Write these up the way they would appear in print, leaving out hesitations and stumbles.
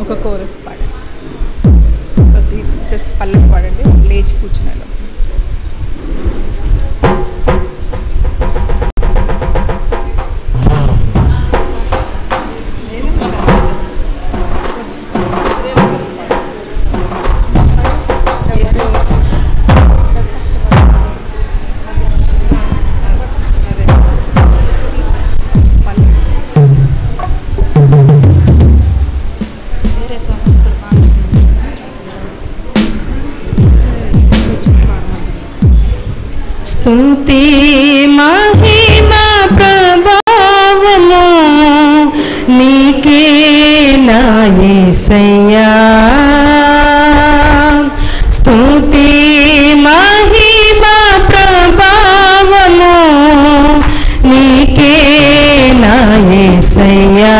ఒక కోరస్ పాడండి, జస్ట్ పల్లవి పాడండి, లేచి కూర్చునేలో. స్తుతి మహిమ ప్రభావము నీకే నా యేసయ్యా, స్తుతి మహిమ ప్రభావము నీకే నా యేసయ్యా,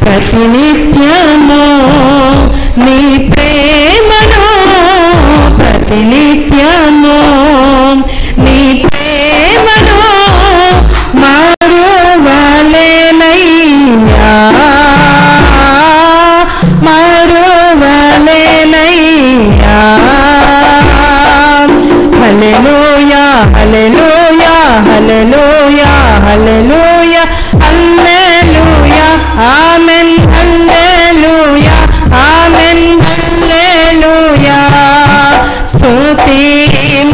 ప్రతినిత్యము నీ ప్రేమను ప్రతినిత్యము నీ ప్రేమను మరువలేనయ్యా, మరువలేనయ్యా. హల్లెలూయా హల్లెలూయా హల్లెలూయా హల్లెలూయా హల్లెలూయా ఆమేన్ హల్లెలూయా ఆమేన్ హల్లెలూయా. స్తుతి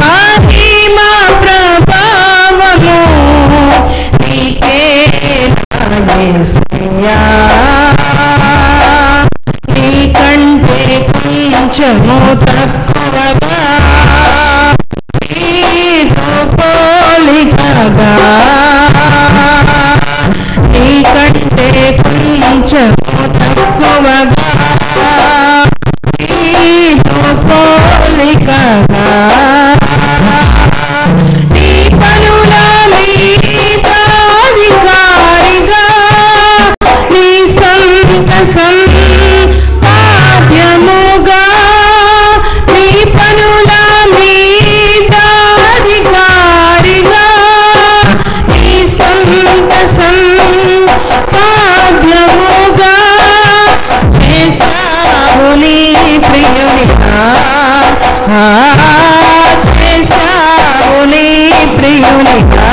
మహిమ ప్రభావము నీకే నా యేసయ్యా, నీకంటే కొంచెము తక్కువగా నీతో పోలికగా, నీకంటే కొంచెము తక్కువగా నీతో పోలికగా, నీ పనుల మీద అధికారిగా నీ సొంత సంపాద్యముగా, నీ పనుల మీద అధికారిగా నీ సొంత సంపాద్యముగా చేశావు నీ ప్రియునిగా, చేశావు నీ ప్రియునిగా.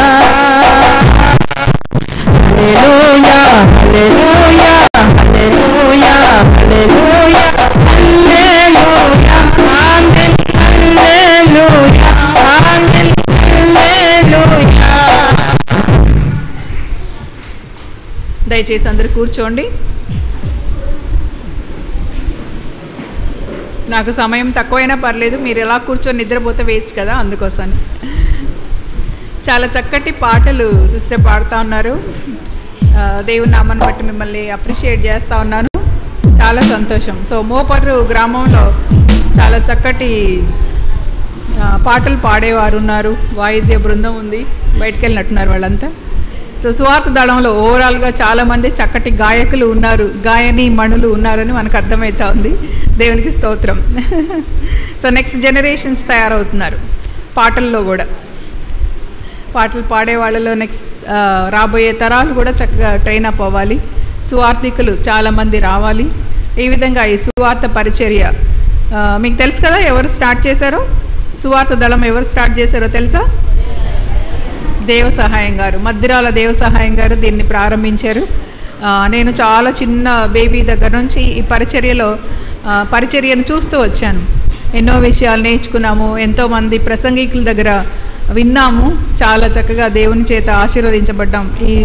హల్లెలూయా హల్లెలూయా హల్లెలూయా హల్లెలూయా హల్లెలూయా ఆమేన్ హల్లెలూయా ఆమేన్ హల్లెలూయా. దయచేసి అందరూ కూర్చోండి. నాకు సమయం తక్కువైనా పర్లేదు, మీరు ఎలా కూర్చొని నిద్రపోతే వేస్ట్ కదా, అందుకోసం. చాలా చక్కటి పాటలు సిస్టర్ పాడుతూ ఉన్నారు. దేవుని నామాన్ని బట్టి మిమ్మల్ని అప్రిషియేట్ చేస్తూ ఉన్నాను, చాలా సంతోషం. సో మోపర్రు గ్రామంలో చాలా చక్కటి పాటలు పాడేవారు ఉన్నారు, వాయిద్య బృందం ఉంది, బయటకు వెళ్ళినట్టున్నారు వాళ్ళంతా. సో సువార్త దళంలో ఓవరాల్గా చాలామంది చక్కటి గాయకులు ఉన్నారు, గాయని మణులు ఉన్నారని మనకు అర్థమవుతా ఉంది. దేవునికి స్తోత్రం. సో నెక్స్ట్ జనరేషన్స్ తయారవుతున్నారు పాటల్లో కూడా. పాటలు పాడే వాళ్ళలో నెక్స్ట్ రాబోయే తరాలు కూడా చక్కగా ట్రైన్ అప్ అవ్వాలి, సువార్థికులు చాలామంది రావాలి. ఈ విధంగా ఈ సువార్త పరిచర్య మీకు తెలుసు కదా, ఎవరు స్టార్ట్ చేశారో, సువార్త దళం ఎవరు స్టార్ట్ చేశారో తెలుసా? దేవ సహాయం గారు, మద్దిరాల దేవ సహాయం గారు దీన్ని ప్రారంభించారు. నేను చాలా చిన్న బేబీ దగ్గర నుంచి ఈ పరిచర్యను చూస్తూ వచ్చాను. ఎన్నో విషయాలు నేర్చుకున్నాము, ఎంతోమంది ప్రసంగికుల దగ్గర విన్నాము, చాలా చక్కగా దేవుని చేత ఆశీర్వదించబడ్డాం. ఈ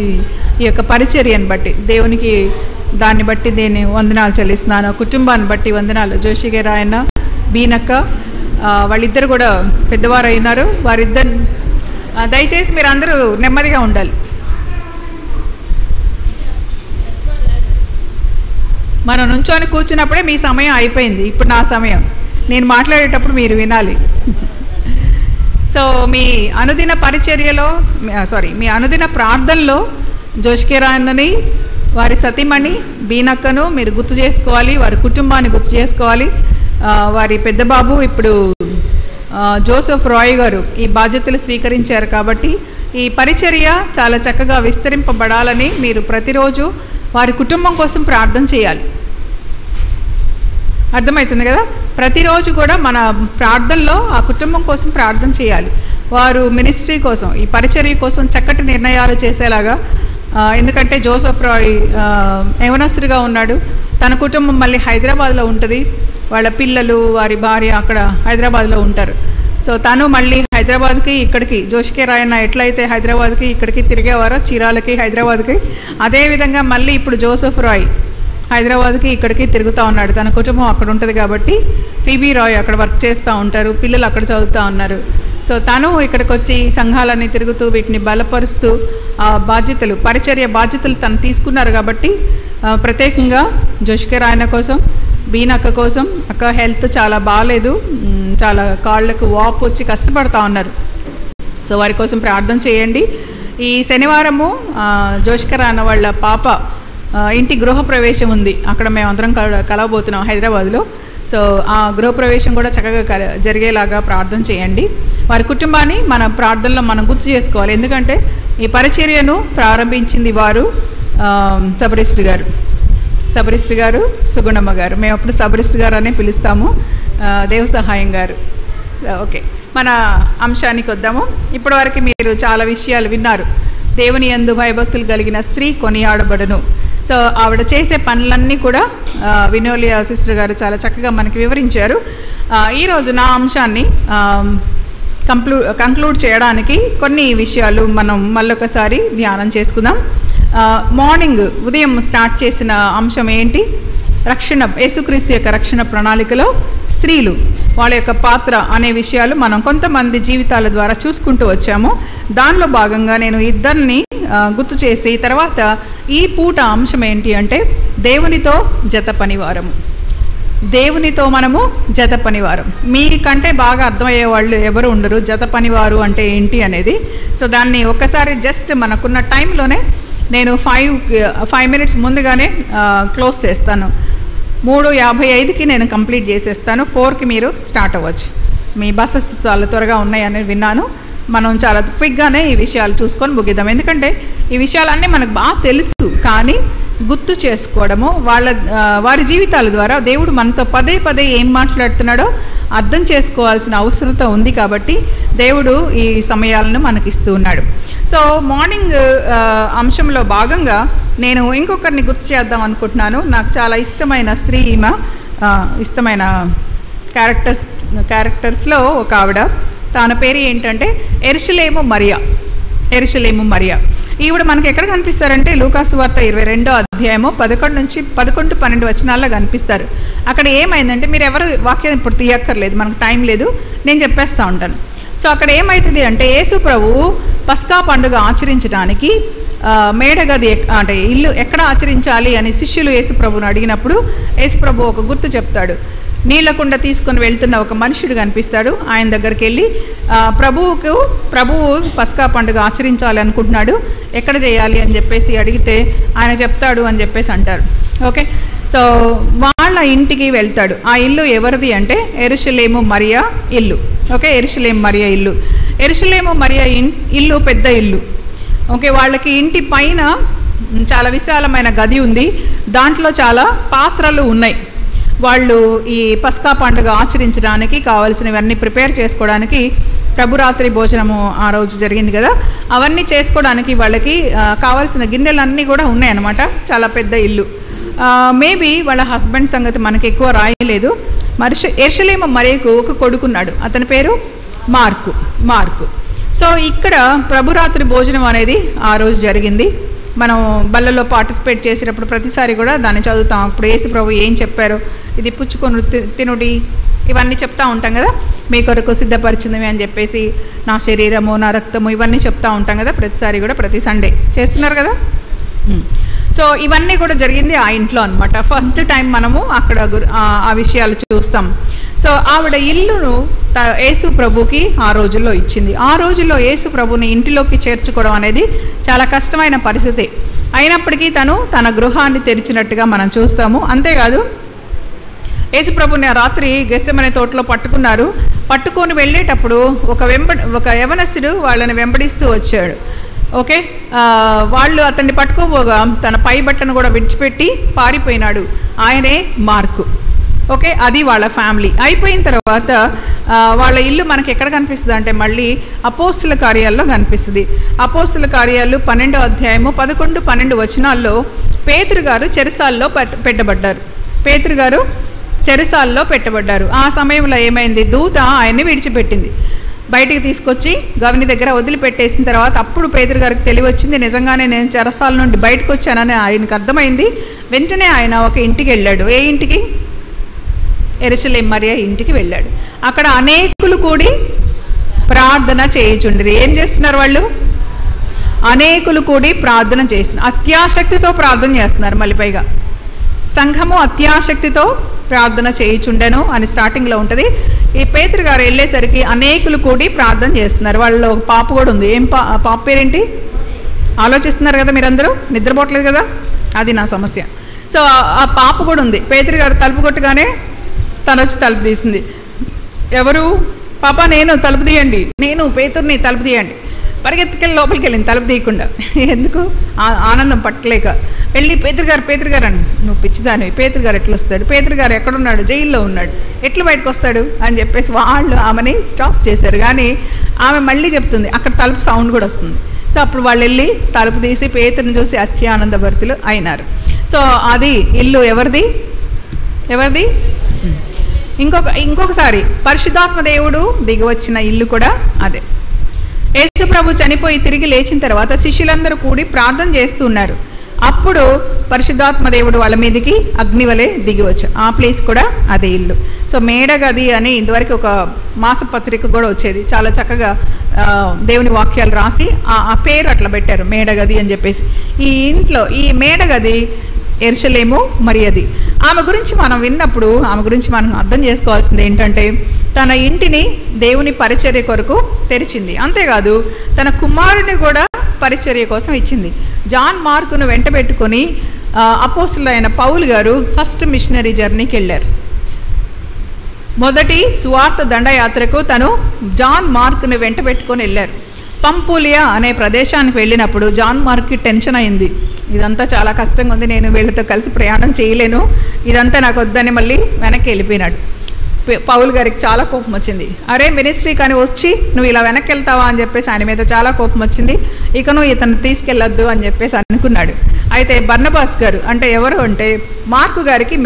యొక్క పరిచర్యను బట్టి దేవునికి, దాన్ని బట్టి నేను వందనాలు చెల్లిస్తున్నాను. కుటుంబాన్ని బట్టి వందనాలు. జోషి గారు, ఆయన బీనక్క, వాళ్ళిద్దరు కూడా పెద్దవారు అయినారు. వారిద్దరు దయచేసి మీరు అందరూ నెమ్మదిగా ఉండాలి. మనం నుంచొని కూర్చున్నప్పుడే మీ సమయం అయిపోయింది, ఇప్పుడు నా సమయం. నేను మాట్లాడేటప్పుడు మీరు వినాలి. సో మీ అనుదిన పరిచర్యలో, మీ అనుదిన ప్రార్థనలో జోష్కిరాయన్నని, వారి సతీమణి బీనక్కను మీరు గుర్తు చేసుకోవాలి, వారి కుటుంబాన్ని గుర్తు చేసుకోవాలి. వారి పెద్ద బాబు ఇప్పుడు జోసెఫ్ రాయ్ గారు ఈ బాధ్యతలు స్వీకరించారు. కాబట్టి ఈ పరిచర్య చాలా చక్కగా విస్తరింపబడాలని మీరు ప్రతిరోజు వారి కుటుంబం కోసం ప్రార్థన చేయాలి. అర్థమవుతుంది కదా? ప్రతిరోజు కూడా మన ప్రార్థనలో ఆ కుటుంబం కోసం ప్రార్థన చేయాలి. వారు మినిస్ట్రీ కోసం, ఈ పరిచర్య కోసం చక్కటి నిర్ణయాలు చేసేలాగా. ఎందుకంటే జోసెఫ్ రాయ్ యవనస్తుడిగా ఉన్నాడు. తన కుటుంబం మళ్ళీ హైదరాబాద్లో ఉంటుంది. వాళ్ళ పిల్లలు, వారి భార్య అక్కడ హైదరాబాద్లో ఉంటారు. సో తను మళ్ళీ హైదరాబాద్కి ఇక్కడికి, జోషికే రాయన్న ఎట్లయితే హైదరాబాద్కి ఇక్కడికి తిరిగేవారో, చీరాలకి హైదరాబాద్కి, అదేవిధంగా మళ్ళీ ఇప్పుడు జోసెఫ్ రాయ్ హైదరాబాద్కి ఇక్కడికి తిరుగుతూ ఉన్నాడు. తన కుటుంబం అక్కడ ఉంటుంది కాబట్టి ఫీబీ రాయ్ అక్కడ వర్క్ చేస్తూ ఉంటారు, పిల్లలు అక్కడ చదువుతూ ఉన్నారు. సో తను ఇక్కడికి వచ్చి సంఘాలన్నీ తిరుగుతూ వీటిని బలపరుస్తూ బాధ్యతలు, పరిచర్య బాధ్యతలు తను తీసుకున్నారు. కాబట్టి ప్రత్యేకంగా జోషికే రాయన్న కోసం, బీనక్క కోసం, అక్క హెల్త్ చాలా బాగాలేదు, చాలా కాళ్ళకు వాపు వచ్చి కష్టపడతా ఉన్నారు. సో వారి కోసం ప్రార్థన చేయండి. ఈ శనివారము జోషికే రాయన్న వాళ్ళ పాప ఇంటి గృహప్రవేశం ఉంది. అక్కడ మేమందరం కలవబోతున్నాం హైదరాబాద్లో. సో ఆ గృహప్రవేశం కూడా చక్కగా జరిగేలాగా ప్రార్థన చేయండి. వారి కుటుంబాన్ని మన ప్రార్థనలో మనం గుర్తు చేసుకోవాలి. ఎందుకంటే ఈ పరిచర్యను ప్రారంభించింది వారు సబరిస్ట్ గారు, సుగుణమ్మ గారు. మేము అప్పుడు సబరిస్ట్ గారు అనే పిలుస్తాము, దేవ సహాయం గారు. ఓకే, మన అంశానికి వద్దాము. ఇప్పటివరకు మీరు చాలా విషయాలు విన్నారు. దేవుని యందు భయభక్తులు కలిగిన స్త్రీ కొనియాడబడును. సో ఆవిడ చేసే పనులన్నీ కూడా వినోలియా సిస్టర్ గారు చాలా చక్కగా మనకి వివరించారు. ఈరోజు నా అంశాన్ని కంక్లూడ్ చేయడానికి కొన్ని విషయాలు మనం మళ్ళొకసారి ధ్యానం చేసుకుందాం. మార్నింగ్ ఉదయం స్టార్ట్ చేసిన అంశం ఏంటి? రక్షణ, యేసుక్రీస్తు యొక్క రక్షణ ప్రణాళికలో స్త్రీలు వాళ్ళ యొక్క పాత్ర అనే విషయాలు మనం కొంతమంది జీవితాల ద్వారా చూసుకుంటూ వచ్చాము. దానిలో భాగంగా నేను ఇద్దరిని గుర్తు చేసి తర్వాత ఈ పూట అంశం ఏంటి అంటే దేవునితో జత పనివారము. దేవునితో మనము జత పనివారం. మీకంటే బాగా అర్థమయ్యే వాళ్ళు ఎవరు ఉండరు జత పనివారు అంటే ఏంటి అనేది. సో దాన్ని ఒక్కసారి జస్ట్ మనకున్న టైంలోనే నేను 5 మినిట్స్ ముందుగానే క్లోజ్ చేస్తాను. 3:55కి నేను కంప్లీట్ చేసేస్తాను. 4కి మీరు స్టార్ట్ అవ్వచ్చు. మీ బస్సెస్ చాలా త్వరగా ఉన్నాయని విన్నాను. మనం చాలా క్విక్గానే ఈ విషయాలు చూసుకొని ముగిద్దాం. ఎందుకంటే ఈ విషయాలన్నీ మనకు బాగా తెలుసు, కానీ గుర్తు చేసుకోవడము, వారి జీవితాల ద్వారా దేవుడు మనతో పదే పదే ఏం మాట్లాడుతున్నాడో అర్థం చేసుకోవాల్సిన అవసరత ఉంది. కాబట్టి దేవుడు ఈ సమయాలను మనకి ఇస్తూ ఉన్నాడు. సో మార్నింగ్ అంశంలో భాగంగా నేను ఇంకొకరిని గుర్తు చేద్దాం అనుకుంటున్నాను. నాకు చాలా ఇష్టమైన స్త్రీ, ఈమె ఇష్టమైన క్యారెక్టర్స్లో ఒక ఆవిడ. తన పేరు ఏంటంటే యెరూషలేము మరియా. ఈవిడ మనకి ఎక్కడ కనిపిస్తారంటే లూకాసు వార్త 22వ అధ్యాయము 11-12 వచనాల్లో కనిపిస్తారు. అక్కడ ఏమైందంటే, మీరు ఎవరు వాక్యం ఇప్పుడు తీయక్కర్లేదు, మనకు టైం లేదు, నేను చెప్పేస్తూ ఉంటాను. సో అక్కడ ఏమవుతుంది అంటే, యేసు ప్రభువు పస్కా పండుగ ఆచరించడానికి మేడగది అంటే ఇల్లు ఎక్కడ ఆచరించాలి అని శిష్యులు యేసు ప్రభువును అడిగినప్పుడు యేసు ప్రభు ఒక గుర్తు చెప్తాడు. నీళ్లకుండ తీసుకొని వెళ్తున్న ఒక మనుషుడు కనిపిస్తాడు. ఆయన దగ్గరికి వెళ్ళి ప్రభువు పస్కా పండుగ ఆచరించాలి అనుకుంటున్నాడు, ఎక్కడ చేయాలి అని చెప్పేసి అడిగితే ఆయన చెప్తాడు అని చెప్పేసి అంటారు. ఓకే, సో వాళ్ళ ఇంటికి వెళ్తాడు. ఆ ఇల్లు ఎవరిది అంటే యెరూషలేము మరియా ఇల్లు. ఓకే, యెరూషలేము మరియా ఇల్లు. యెరూషలేము మరియా ఇల్లు పెద్ద ఇల్లు. ఓకే, వాళ్ళకి ఇంటి పైన చాలా విశాలమైన గది ఉంది. దాంట్లో చాలా పాత్రలు ఉన్నాయి. వాళ్ళు ఈ పస్కా పండుగ ఆచరించడానికి కావాల్సినవన్నీ ప్రిపేర్ చేసుకోవడానికి, ప్రభురాత్రి భోజనము ఆ రోజు జరిగింది కదా, అవన్నీ చేసుకోవడానికి వాళ్ళకి కావాల్సిన గిన్నెలన్నీ కూడా ఉన్నాయన్నమాట. చాలా పెద్ద ఇల్లు. మేబీ వాళ్ళ హస్బెండ్ సంగతి మనకి ఎక్కువ రాయలేదు. యెరూషలేము మరియకు ఒక కొడుకున్నాడు, అతని పేరు మార్కు. సో ఇక్కడ ప్రభురాత్రి భోజనం అనేది ఆ రోజు జరిగింది. మనం బల్లలో పార్టిసిపేట్ చేసేటప్పుడు ప్రతిసారి కూడా దాన్ని చదువుతాం. అప్పుడు యేసు ప్రభు ఏం చెప్పారో, ఇది పుచ్చుకొని తినుడి, ఇవన్నీ చెప్తా ఉంటాం కదా, మీ కొరకు సిద్ధపరిచినవి అని చెప్పేసి, నా శరీరము నా రక్తము ఇవన్నీ చెప్తా ఉంటాం కదా ప్రతిసారి కూడా, ప్రతి సండే చేస్తున్నారు కదా. సో ఇవన్నీ కూడా జరిగింది ఆ ఇంట్లో అనమాట. ఫస్ట్ టైం మనము అక్కడ ఆ విషయాలు చూస్తాం. సో ఆవిడ ఇల్లును యేసు ప్రభుకి ఆ రోజుల్లో ఇచ్చింది. ఆ రోజుల్లో యేసు ప్రభుని ఇంటిలోకి చేర్చుకోవడం అనేది చాలా కష్టమైన పరిస్థితి. అయినప్పటికీ తన గృహాన్ని తెరిచినట్టుగా మనం చూస్తాము. అంతేకాదు, యేసు ప్రభుని రాత్రి గెత్సెమనే తోటలో పట్టుకొని వెళ్ళేటప్పుడు ఒక యవనస్తుడు వాళ్ళని వెంబడిస్తూ వచ్చాడు. ఓకే, వాళ్ళు అతన్ని పట్టుకోబోగా తన పై బట్టను కూడా విడిచిపెట్టి పారిపోయినాడు. ఆయనే మార్కు. ఓకే, అది వాళ్ళ ఫ్యామిలీ. అయిపోయిన తర్వాత వాళ్ళ ఇల్లు మనకి ఎక్కడ కనిపిస్తుంది అంటే మళ్ళీ అపోస్తుల కార్యాల్లో కనిపిస్తుంది. అపోస్తుల కార్యాలు 12వ అధ్యాయము 11, 12 వచనాల్లో పేతురు గారు చెరసాల్లో పెట్టబడ్డారు. పేతురు గారు చెరసాల్లో పెట్టబడ్డారు. ఆ సమయంలో ఏమైంది, దూత ఆయన్ని విడిచిపెట్టింది. బయటికి తీసుకొచ్చి గవిని దగ్గర వదిలిపెట్టేసిన తర్వాత అప్పుడు పేతురు గారికి తెలివి వచ్చింది, నిజంగానే నేను చెరసాల నుండి బయటకు వచ్చానని ఆయనకు అర్థమైంది. వెంటనే ఆయన ఒక ఇంటికి వెళ్ళాడు. ఏ ఇంటికి? యెరూషలేము మరియ ఇంటికి వెళ్ళాడు. అక్కడ అనేకులు కూడి ప్రార్థన చేయుచుండిరి. ఏం చేస్తున్నారు వాళ్ళు? అనేకులు కూడి ప్రార్థన చేస్తున్నారు. అత్యాసక్తితో ప్రార్థన చేస్తున్నారు. మళ్ళీ పైగా సంఘము అత్యాసక్తితో ప్రార్థన చేయుచుండెను అని స్టార్టింగ్లో ఉంటుంది. ఈ పేతురు గారు వెళ్ళేసరికి అనేకులు కూడి ప్రార్థన చేస్తున్నారు. వాళ్ళలో ఒక పాప కూడా ఉంది. ఏం పాప పేరేంటి? ఆలోచిస్తున్నారు కదా మీరందరూ, నిద్రపోవట్లేదు కదా, అది నా సమస్య. సో ఆ పాప కూడా ఉంది. పేతురు గారు తలుపు కొట్టగానే తను వచ్చి తలుపు తీసింది. ఎవరు? పాప, నేను, తలుపు తీయండి, నేను పేతుర్ని, తలుపు తీయండి. పరిగెత్తుకెళ్ళి లోపలికి వెళ్ళింది తలుపు తీయకుండా. ఎందుకు? ఆనందం పట్టలేక వెళ్ళి పేతురు గారు అని, నువ్వు పిచ్చిదానివి, పేతురు గారు ఎట్లా వస్తాడు, పేతురు గారు ఎక్కడున్నాడు, జైల్లో ఉన్నాడు, ఎట్లా బయటకు వస్తాడు అని చెప్పేసి వాళ్ళు ఆమెని స్టాప్ చేశారు. కానీ ఆమె మళ్ళీ చెప్తుంది, అక్కడ తలుపు సౌండ్ కూడా వస్తుంది. సో అప్పుడు వాళ్ళు వెళ్ళి తలుపు తీసి పేతురుని చూసి అత్యానంద భరితులు అయినారు. సో అది ఇల్లు ఎవరిది? ఇంకొకసారి పరిశుద్ధాత్మ దేవుడు దిగివచ్చిన ఇల్లు కూడా అదే. యేసు ప్రభు చనిపోయి తిరిగి లేచిన తర్వాత శిష్యులందరూ కూడి ప్రార్థన చేస్తూ ఉన్నారు. అప్పుడు పరిశుద్ధాత్మ దేవుడు వాళ్ళ మీదకి అగ్నివలే దిగివచ్చు. ఆ ప్లేస్ కూడా అదే ఇల్లు. సో మేడగది అని ఇంతవరకు ఒక మాసపత్రిక కూడా వచ్చేది. చాలా చక్కగా దేవుని వాక్యాలు రాసి ఆ పేరు అట్లా పెట్టారు, మేడగది అని చెప్పేసి. ఈ ఇంట్లో ఈ మేడగది యెరూషలేము మరియది. ఆమె గురించి మనం విన్నప్పుడు ఆమె గురించి మనం అర్థం చేసుకోవాల్సింది ఏంటంటే, తన ఇంటిని దేవుని పరిచర్య కొరకు తెరిచింది. అంతేకాదు తన కుమారుని కూడా పరిచర్య కోసం ఇచ్చింది. జాన్ మార్కును వెంట పెట్టుకొని అపోస్తులైన పౌలు గారు ఫస్ట్ మిషనరీ జర్నీకి వెళ్ళారు. మొదటి సువార్త దండయాత్రకు తను జాన్ మార్కును వెంట పెట్టుకొని వెళ్ళారు. పంపులియా అనే ప్రదేశానికి వెళ్ళినప్పుడు జాన్ మార్క్కి టెన్షన్ అయింది. ఇదంతా చాలా కష్టంగా ఉంది, నేను వీళ్ళతో కలిసి ప్రయాణం చేయలేను, ఇదంతా నాకు వద్దని మళ్ళీ వెనక్కి వెళ్ళిపోయినాడు. పౌలు గారికి చాలా కోపం వచ్చింది. అరే మినిస్ట్రీ కానీ వచ్చి నువ్వు ఇలా వెనక్కి వెళ్తావా అని చెప్పేసి ఆయన మీద చాలా కోపం వచ్చింది. ఇక నువ్వు ఇతను తీసుకెళ్ళొద్దు అని చెప్పేసి అనుకున్నాడు. అయితే బర్నబాస్ గారు అంటే ఎవరు అంటే మార్కు గారికి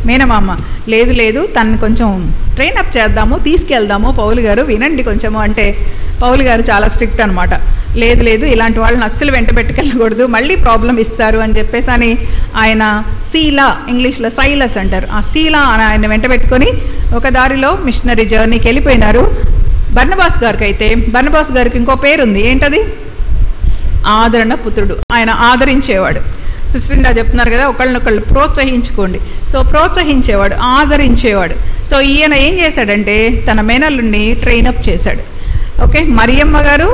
మేనమామ లేదు తను కొంచెం ట్రైనప్ చేద్దాము, తీసుకెళ్దాము, పౌలు గారు వినండి కొంచెము అంటే పౌలు గారు చాలా స్ట్రిక్ట్ అనమాట. లేదు ఇలాంటి వాళ్ళని అస్సలు వెంట పెట్టుకెళ్ళకూడదు, మళ్ళీ ప్రాబ్లం ఇస్తారు అని చెప్పేసి అని ఆయన సీలా, ఇంగ్లీష్లో సైలస్ అంటారు, ఆ సీలా అని ఆయన వెంట పెట్టుకొని ఒక దారిలో మిషనరీ జర్నీకి వెళ్ళిపోయినారు. బర్నబాస్ గారికి ఇంకో పేరు ఉంది. ఏంటది? ఆదరణ పుత్రుడు. ఆయన ఆదరించేవాడు. సిస్టర్ ఇందా చెప్తున్నారు కదా, ఒకళ్ళనొకళ్ళు ప్రోత్సహించుకోండి. సో ప్రోత్సహించేవాడు, ఆదరించేవాడు. సో ఈయన ఏం చేశాడంటే తన మేనల్లుని ట్రైనప్ చేశాడు. ఓకే, మరియమ్మ గారు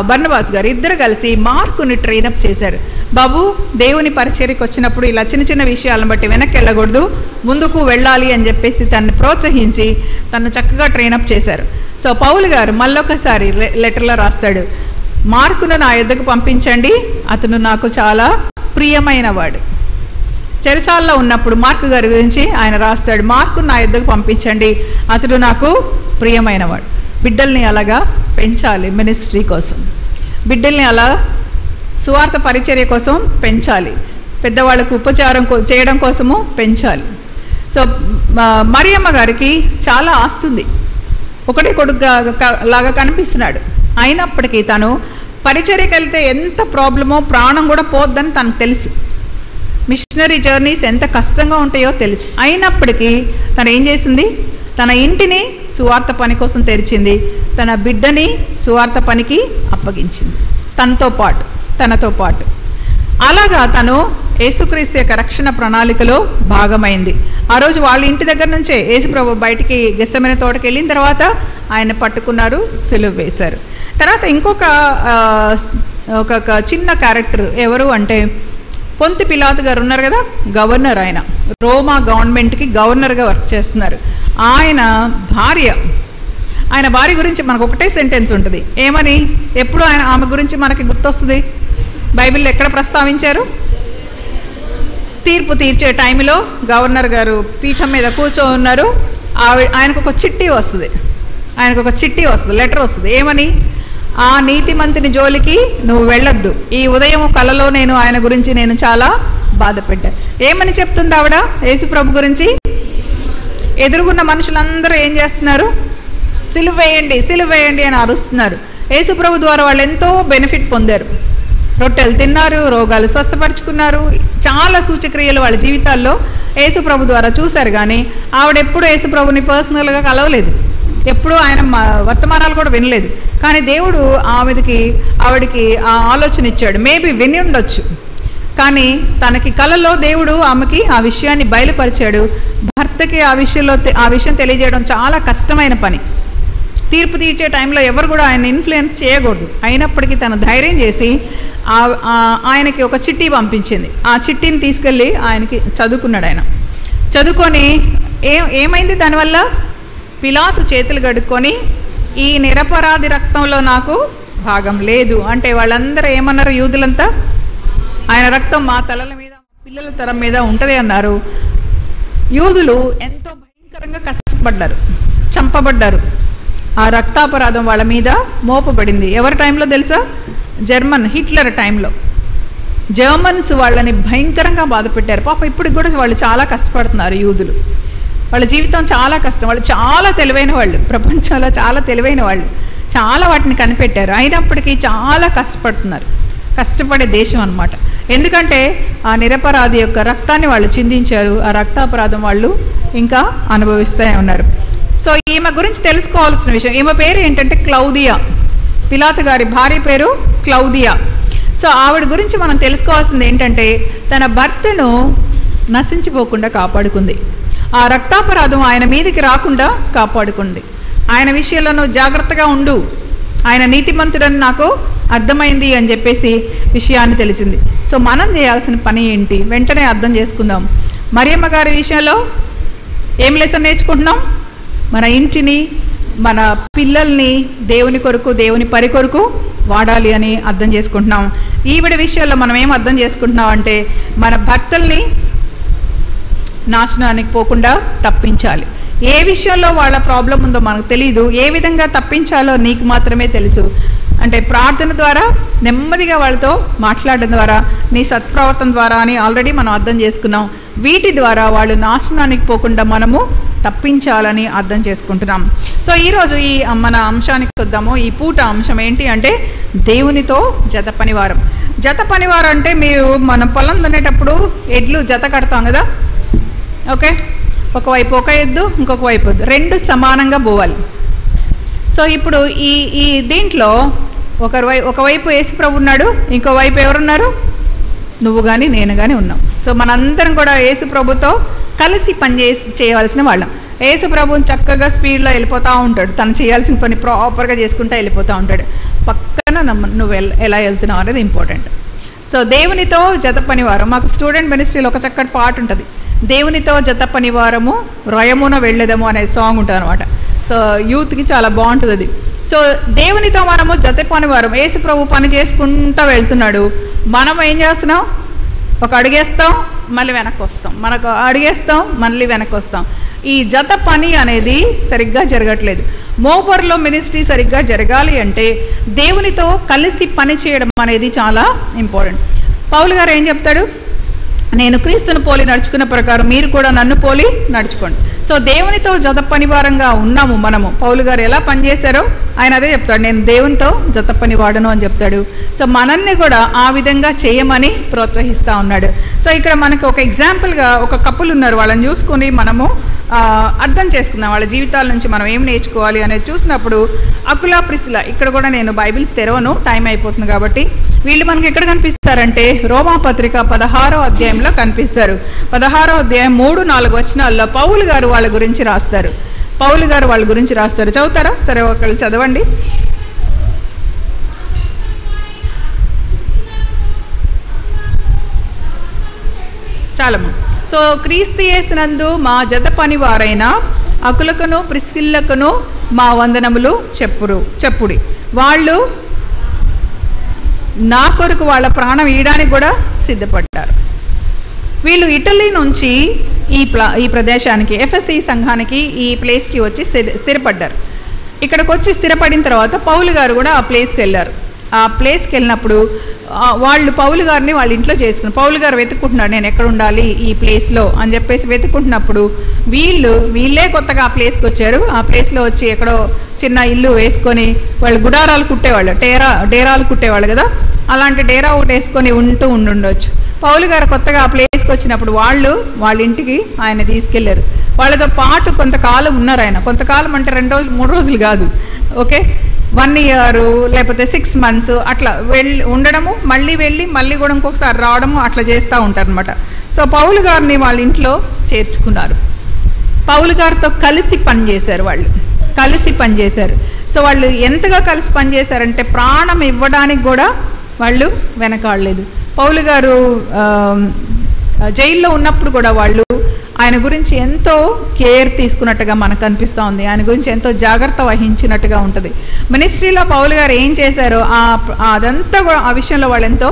బర్నబాస్ గారు ఇద్దరు కలిసి మార్కుని ట్రైనప్ చేశారు. బాబు, దేవుని పరిచర్యకు వచ్చినప్పుడు ఇలా చిన్న చిన్న విషయాలను బట్టి వెనక్కి వెళ్ళకూడదు, ముందుకు వెళ్ళాలి అని చెప్పేసి తనని ప్రోత్సహించి తను చక్కగా ట్రైనప్ చేశారు. సో పౌలు గారు మళ్ళొకసారి లెటర్లో రాస్తాడు, మార్కును నా యొద్దకు పంపించండి, అతను నాకు చాలా ప్రియమైన వాడు. చెరసాల్లో ఉన్నప్పుడు మార్కు గారి గురించి ఆయన రాస్తాడు, మార్కును నా యొద్దకు పంపించండి, అతడు నాకు ప్రియమైన వాడు. బిడ్డల్ని అలాగా పెంచాలి, మినిస్ట్రీ కోసం బిడ్డల్ని అలా సువార్త పరిచర్య కోసం పెంచాలి, పెద్దవాళ్ళకు ఉపచారం చేయడం కోసము పెంచాలి. సో మరియమ్మ గారికి చాలా ఆస్తుంది, ఒకటే కొడుకు లాగా కనిపిస్తున్నాడు. అయినప్పటికీ తను పరిచర్యకి వెళ్తే ఎంత ప్రాబ్లమో, ప్రాణం కూడా పోద్దని తనకు తెలుసు, మిషనరీ జర్నీస్ ఎంత కష్టంగా ఉంటాయో తెలుసు. అయినప్పటికీ తను ఏం చేసింది? తన ఇంటిని సువార్త పని కోసం తెరిచింది, తన బిడ్డని సువార్త పనికి అప్పగించింది, తనతో పాటు. అలాగా తను యేసుక్రీస్తు యొక్క రక్షణ ప్రణాళికలో భాగమైంది. ఆ రోజు వాళ్ళ ఇంటి దగ్గర నుంచే యేసుప్రభు బయటికి గెత్సెమనే తోటకి వెళ్ళిన తర్వాత ఆయన పట్టుకున్నారు, సిలువ వేశారు. తర్వాత ఇంకొక చిన్న క్యారెక్టర్ ఎవరు అంటే పొంతి పిలాతు గారు ఉన్నారు కదా, గవర్నర్. ఆయన రోమా గవర్నమెంట్కి గవర్నర్గా వర్క్ చేస్తున్నారు. ఆయన భార్య ఆయన భార్య గురించి మనకు ఒకటే సెంటెన్స్ ఉంటుంది, ఏమని? ఎప్పుడు ఆమె గురించి మనకి గుర్తొస్తుంది? బైబిల్లో ఎక్కడ ప్రస్తావించారు? తీర్పు తీర్చే టైంలో గవర్నర్ గారు పీఠం మీద కూర్చో ఉన్నారు, ఆయనకు ఒక చిట్టి వస్తుంది, లెటర్ వస్తుంది. ఏమని? ఆ నీతిమంతుని జోలికి నువ్వు వెళ్ళొద్దు, ఈ ఉదయం కలలో నేను ఆయన గురించి నేను చాలా బాధపెట్టాను. ఏమని చెప్తుంది ఆవిడ యేసు ప్రభు గురించి? ఎదురుగున్న మనుషులందరూ ఏం చేస్తున్నారు? సిలువ వేయండి అని అరుస్తున్నారు. యేసు ప్రభు ద్వారా వాళ్ళు ఎంతో బెనిఫిట్ పొందారు. రొట్టెలు తిన్నారు, రోగాలు స్వస్థపరుచుకున్నారు, చాలా సూచక్రియలు వాళ్ళ జీవితాల్లో యేసు ప్రభు ద్వారా చూశారు. కానీ ఆవిడ ఎప్పుడు యేసు ప్రభుని పర్సనల్గా కలవలేదు, ఎప్పుడూ ఆయన వర్తమానాలు కూడా వినలేదు. కానీ దేవుడు ఆవిడికి ఆ ఆలోచన ఇచ్చాడు. మేబీ విని ఉండొచ్చు, కానీ తనకి కలలో దేవుడు ఆమెకి ఆ విషయాన్ని బయలుపరిచాడు. భర్తకి ఆ విషయం తెలియజేయడం చాలా కష్టమైన పని. తీర్పు తీర్చే టైంలో ఎవరు కూడా ఆయన ఇన్ఫ్లుయెన్స్ చేయకూడదు. అయినప్పటికీ తను ధైర్యం చేసి ఆయనకి ఒక చిట్టి పంపించింది. ఆ చిట్టిని తీసుకెళ్ళి ఆయనకి చదువుకున్నాడు. ఆయన చదువుకొని ఏమైంది దానివల్ల? పిలాతు చేతులు కడుక్కొని ఈ నిరపరాధి రక్తంలో నాకు భాగం లేదు అంటే వాళ్ళందరూ ఏమన్నారు? యూదులంతా ఆయన రక్తం మా తలల మీద, పిల్లల తరం మీద ఉంటుంది అన్నారు. యూదులు ఎంతో భయంకరంగా కష్టపడ్డారు, చంపబడ్డారు. ఆ రక్తాపరాధం వాళ్ళ మీద మోపబడింది. ఎవరి టైంలో తెలుసా? హిట్లర్ టైంలో జర్మన్స్ వాళ్ళని భయంకరంగా బాధ పెట్టారు. పాప ఇప్పటికి కూడా వాళ్ళు చాలా కష్టపడుతున్నారు. యూదులు వాళ్ళ జీవితం చాలా కష్టం. వాళ్ళు చాలా తెలివైన వాళ్ళు, ప్రపంచంలో చాలా తెలివైన వాళ్ళు, చాలా వాటిని కనిపెట్టారు. అయినప్పటికీ చాలా కష్టపడుతున్నారు. కష్టపడే దేశం అన్నమాట. ఎందుకంటే ఆ నిరపరాధి యొక్క రక్తాన్ని వాళ్ళు చిందించారు. ఆ రక్తాపరాధం వాళ్ళు ఇంకా అనుభవిస్తూనే ఉన్నారు. సో ఈమె గురించి తెలుసుకోవాల్సిన విషయం, ఈమె పేరు ఏంటంటే క్లౌదియా. పిలాతు గారి భార్య పేరు క్లౌదియా. సో ఆవిడ గురించి మనం తెలుసుకోవాల్సింది ఏంటంటే తన భర్తను నశించిపోకుండా కాపాడుకుంది. ఆ రక్తాపరాధం ఆయన మీదకి రాకుండా కాపాడుకుంది. ఆయన విషయంలో జాగ్రత్తగా ఉండు, ఆయన నీతిమంతుడని నాకు అర్థమైంది అని చెప్పేసి విషయాన్ని తెలిసింది. సో మనం చేయాల్సిన పని ఏంటి? వెంటనే అర్థం చేసుకుందాం. మరియమ్మ గారి విషయంలో ఏం లెసన్ నేర్చుకుంటున్నాం? మన ఇంటిని, మన పిల్లల్ని దేవుని కొరకు, దేవుని పరి కొరకు వాడాలి అని అర్థం చేసుకుంటున్నాం. ఈవిడ విషయాల్లో మనం ఏం అర్థం చేసుకుంటున్నాం అంటే మన భర్తల్ని నాశనానికి పోకుండా తప్పించాలి. ఏ విషయంలో వాళ్ళ ప్రాబ్లం ఉందో మనకు తెలియదు, ఏ విధంగా తప్పించాలో నీకు మాత్రమే తెలుసు. అంటే ప్రార్థన ద్వారా, నెమ్మదిగా వాళ్ళతో మాట్లాడడం ద్వారా, నీ సత్ప్రవర్తన ద్వారా అని ఆల్రెడీ మనం అర్థం చేసుకున్నాం. వీటి ద్వారా వాళ్ళు నాశనానికి పోకుండా మనము తప్పించాలని అర్థం చేసుకుంటున్నాం. సో ఈరోజు మన అంశానికి వద్దాము. ఈ పూట అంశం ఏంటి అంటే దేవునితో జత పనివారం. జత పనివారం అంటే మీరు మన పొలం దున్నేటప్పుడు ఎడ్లు జత కడతాం కదా, ఓకే, ఒకవైపు ఒక ఎద్దు, ఇంకొక వైపు ఎద్దు, రెండు సమానంగా పోవాలి. సో ఇప్పుడు ఈ దీంట్లో ఒకవైపు యేసుప్రభు ఉన్నాడు, ఇంకోవైపు ఎవరున్నారు? నువ్వు కానీ నేను కానీ ఉన్నాం. సో మనందరం కూడా యేసుప్రభుతో కలిసి చేయవలసిన వాళ్ళం. యేసుప్రభుని చక్కగా స్పీడ్లో వెళ్ళిపోతూ ఉంటాడు, తను చేయాల్సిన పని ప్రాపర్గా చేసుకుంటూ వెళ్ళిపోతూ ఉంటాడు. పక్కన నువ్వు ఎలా వెళ్తున్నావు అనేది ఇంపార్టెంట్. సో దేవునితో జత పనివారం, మాకు స్టూడెంట్ మినిస్ట్రీలో ఒక చక్కటి పాట ఉంటుంది, దేవునితో జత పనివారము రయమున వెళ్ళేదము అనే సాంగ్ ఉంటుంది అనమాట. సో యూత్కి చాలా బాగుంటుంది అది. సో దేవునితో మనము జత పనివారం, యేసు ప్రభు పని చేసుకుంటూ వెళ్తున్నాడు. మనం ఏం చేస్తున్నాం? ఒక అడుగేస్తాం, మళ్ళీ వెనక్కి వస్తాం, మనకు అడుగేస్తాం, మళ్ళీ వెనక్కి వస్తాం. ఈ జత పని అనేది సరిగ్గా జరగట్లేదు. మోపర్లో మినిస్ట్రీ సరిగ్గా జరగాలి అంటే దేవునితో కలిసి పని చేయడం అనేది చాలా ఇంపార్టెంట్. పౌలు గారు ఏం చెప్తాడు? నేను క్రీస్తును పోలి నడుచుకున్న ప్రకారం మీరు కూడా నన్ను పోలి నడుచుకోండి. సో దేవునితో జత పనివారంగా ఉన్నాము మనము. పౌలు గారు ఎలా పనిచేశారో ఆయన అదే చెప్తాడు, నేను దేవునితో జత పని వాడను అని చెప్తాడు. సో మనల్ని కూడా ఆ విధంగా చేయమని ప్రోత్సహిస్తూ ఉన్నాడు. సో ఇక్కడ మనకు ఒక ఎగ్జాంపుల్గా ఒక కపుల్ ఉన్నారు, వాళ్ళని చూసుకొని మనము అర్థం చేసుకుందాం, వాళ్ళ జీవితాల నుంచి మనం ఏం నేర్చుకోవాలి అనేది చూసినప్పుడు అకులా ప్రిస్లా, ఇక్కడ కూడా నేను బైబిల్ తెరవను, టైం అయిపోతుంది కాబట్టి. వీళ్ళు మనకి ఎక్కడ కనిపిస్తారంటే రోమాపత్రిక 16వ అధ్యాయంలో కనిపిస్తారు. 16వ అధ్యాయం 3-4 వచనాల్లో పౌలు గారు వాళ్ళ గురించి రాస్తారు. చదువుతారా? సరే, ఒకళ్ళు చదవండి. చాలమ్మ. సో క్రీస్తు యేసునందు మా జత పనివారైన అకులకును ప్రిస్కిల్లకును మా వందనములు చెప్పుడి. వాళ్ళు నా కొరకు వాళ్ళ ప్రాణం ఇయడానికి కూడా సిద్ధపడ్డారు. వీళ్ళు ఇటలీ నుంచి ఈ ప్రదేశానికి ఎఫెసీ సంఘానికి ఈ ప్లేస్కి వచ్చి స్థిరపడ్డారు. ఇక్కడికి వచ్చి స్థిరపడిన తర్వాత పౌలు గారు కూడా ఆ ప్లేస్కి వెళ్ళారు. ఆ ప్లేస్కి వెళ్ళినప్పుడు వాళ్ళు పౌలు గారిని వాళ్ళ ఇంట్లో చేసుకున్నారు. పౌలు గారు వెతుక్కుంటున్నారు, నేను ఎక్కడ ఉండాలి ఈ ప్లేస్లో అని చెప్పేసి వెతుక్కుంటున్నప్పుడు వీళ్ళే కొత్తగా ఆ ప్లేస్కి వచ్చారు. ఆ ప్లేస్లో వచ్చి ఎక్కడో చిన్న ఇల్లు వేసుకొని వాళ్ళు గుడారాలు కుట్టేవాళ్ళు, డేరాలు కుట్టేవాళ్ళు కదా, అలాంటి డేరా ఒకటి వేసుకొని ఉండుండొచ్చు. పౌలు గారు కొత్తగా ఆ ప్లేస్కి వచ్చినప్పుడు వాళ్ళ ఇంటికి ఆయన తీసుకెళ్లారు. వాళ్ళతో పాటు కొంతకాలం ఉన్నారు. ఆయన కొంతకాలం అంటే 2 రోజులు 3 రోజులు కాదు, ఓకే, 1 year లేకపోతే 6 months అట్లా ఉండడము, మళ్ళీ కూడా ఇంకొకసారి రావడము అట్లా చేస్తూ ఉంటారు అనమాట. సో పౌలు గారిని వాళ్ళ ఇంట్లో చేర్చుకున్నారు. పౌలు గారితో కలిసి పనిచేశారు. సో వాళ్ళు ఎంతగా కలిసి పనిచేశారంటే ప్రాణం ఇవ్వడానికి కూడా వాళ్ళు వెనకాడలేదు. పౌలు గారు జైల్లో ఉన్నప్పుడు కూడా వాళ్ళు ఆయన గురించి ఎంతో కేర్ తీసుకున్నట్టుగా మనకు అనిపిస్తూ ఉంది. ఆయన గురించి ఎంతో జాగ్రత్త వహించినట్టుగా ఉంటుంది. మినిస్ట్రీలో పౌలు గారు ఏం చేశారో అదంతా కూడా ఆ విషయంలో వాళ్ళు ఎంతో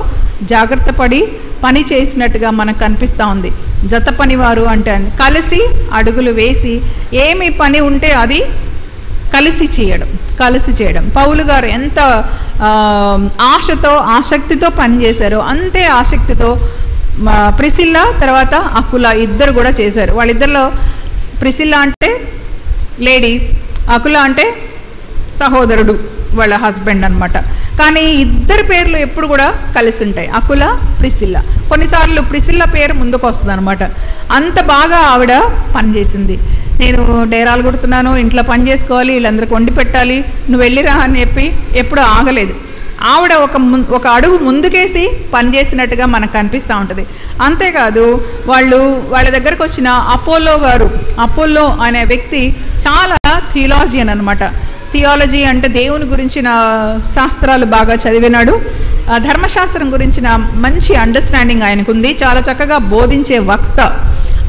జాగ్రత్త పడి పని చేసినట్టుగా మనకు కనిపిస్తూ ఉంది. జత పనివారు అంటే కలిసి అడుగులు వేసి ఏమి పని ఉంటే అది కలిసి చేయడం. పౌలు గారు ఎంత ఆసక్తితో పనిచేశారో అంతే ఆసక్తితో ప్రిసిల్లా తర్వాత అకుల ఇద్దరు కూడా చేశారు. వాళ్ళిద్దరిలో ప్రిసిల్లా అంటే లేడీ, అకుల అంటే సహోదరుడు, వాళ్ళ హస్బెండ్ అనమాట. కానీ ఇద్దరు పేర్లు ఎప్పుడు కూడా కలిసి ఉంటాయి, అకుల, ప్రిసిల్లా. కొన్నిసార్లు ప్రిసిల్లా పేరు ముందుకు వస్తుంది అనమాట. అంత బాగా ఆవిడ పనిచేసింది. నేను డేరాలు కుడుతున్నాను, ఇంట్లో పని చేసుకోవాలి, వీళ్ళందరికీ వండి పెట్టాలి, నువ్వు వెళ్ళిరా అని చెప్పి ఎప్పుడు ఆగలేదు. ఆవిడ ఒక అడుగు ముందుకేసి పనిచేసినట్టుగా మనకు కనిపిస్తూ ఉంటుంది. అంతేకాదు వాళ్ళ దగ్గరకు వచ్చిన అపోల్లో అనే వ్యక్తి చాలా థియాలజియన్ అనమాట. థియాలజీ అంటే దేవుని గురించిన శాస్త్రాలు బాగా చదివినాడు. ధర్మశాస్త్రం గురించిన మంచి అండర్స్టాండింగ్ ఆయనకుంది. చాలా చక్కగా బోధించే వక్త.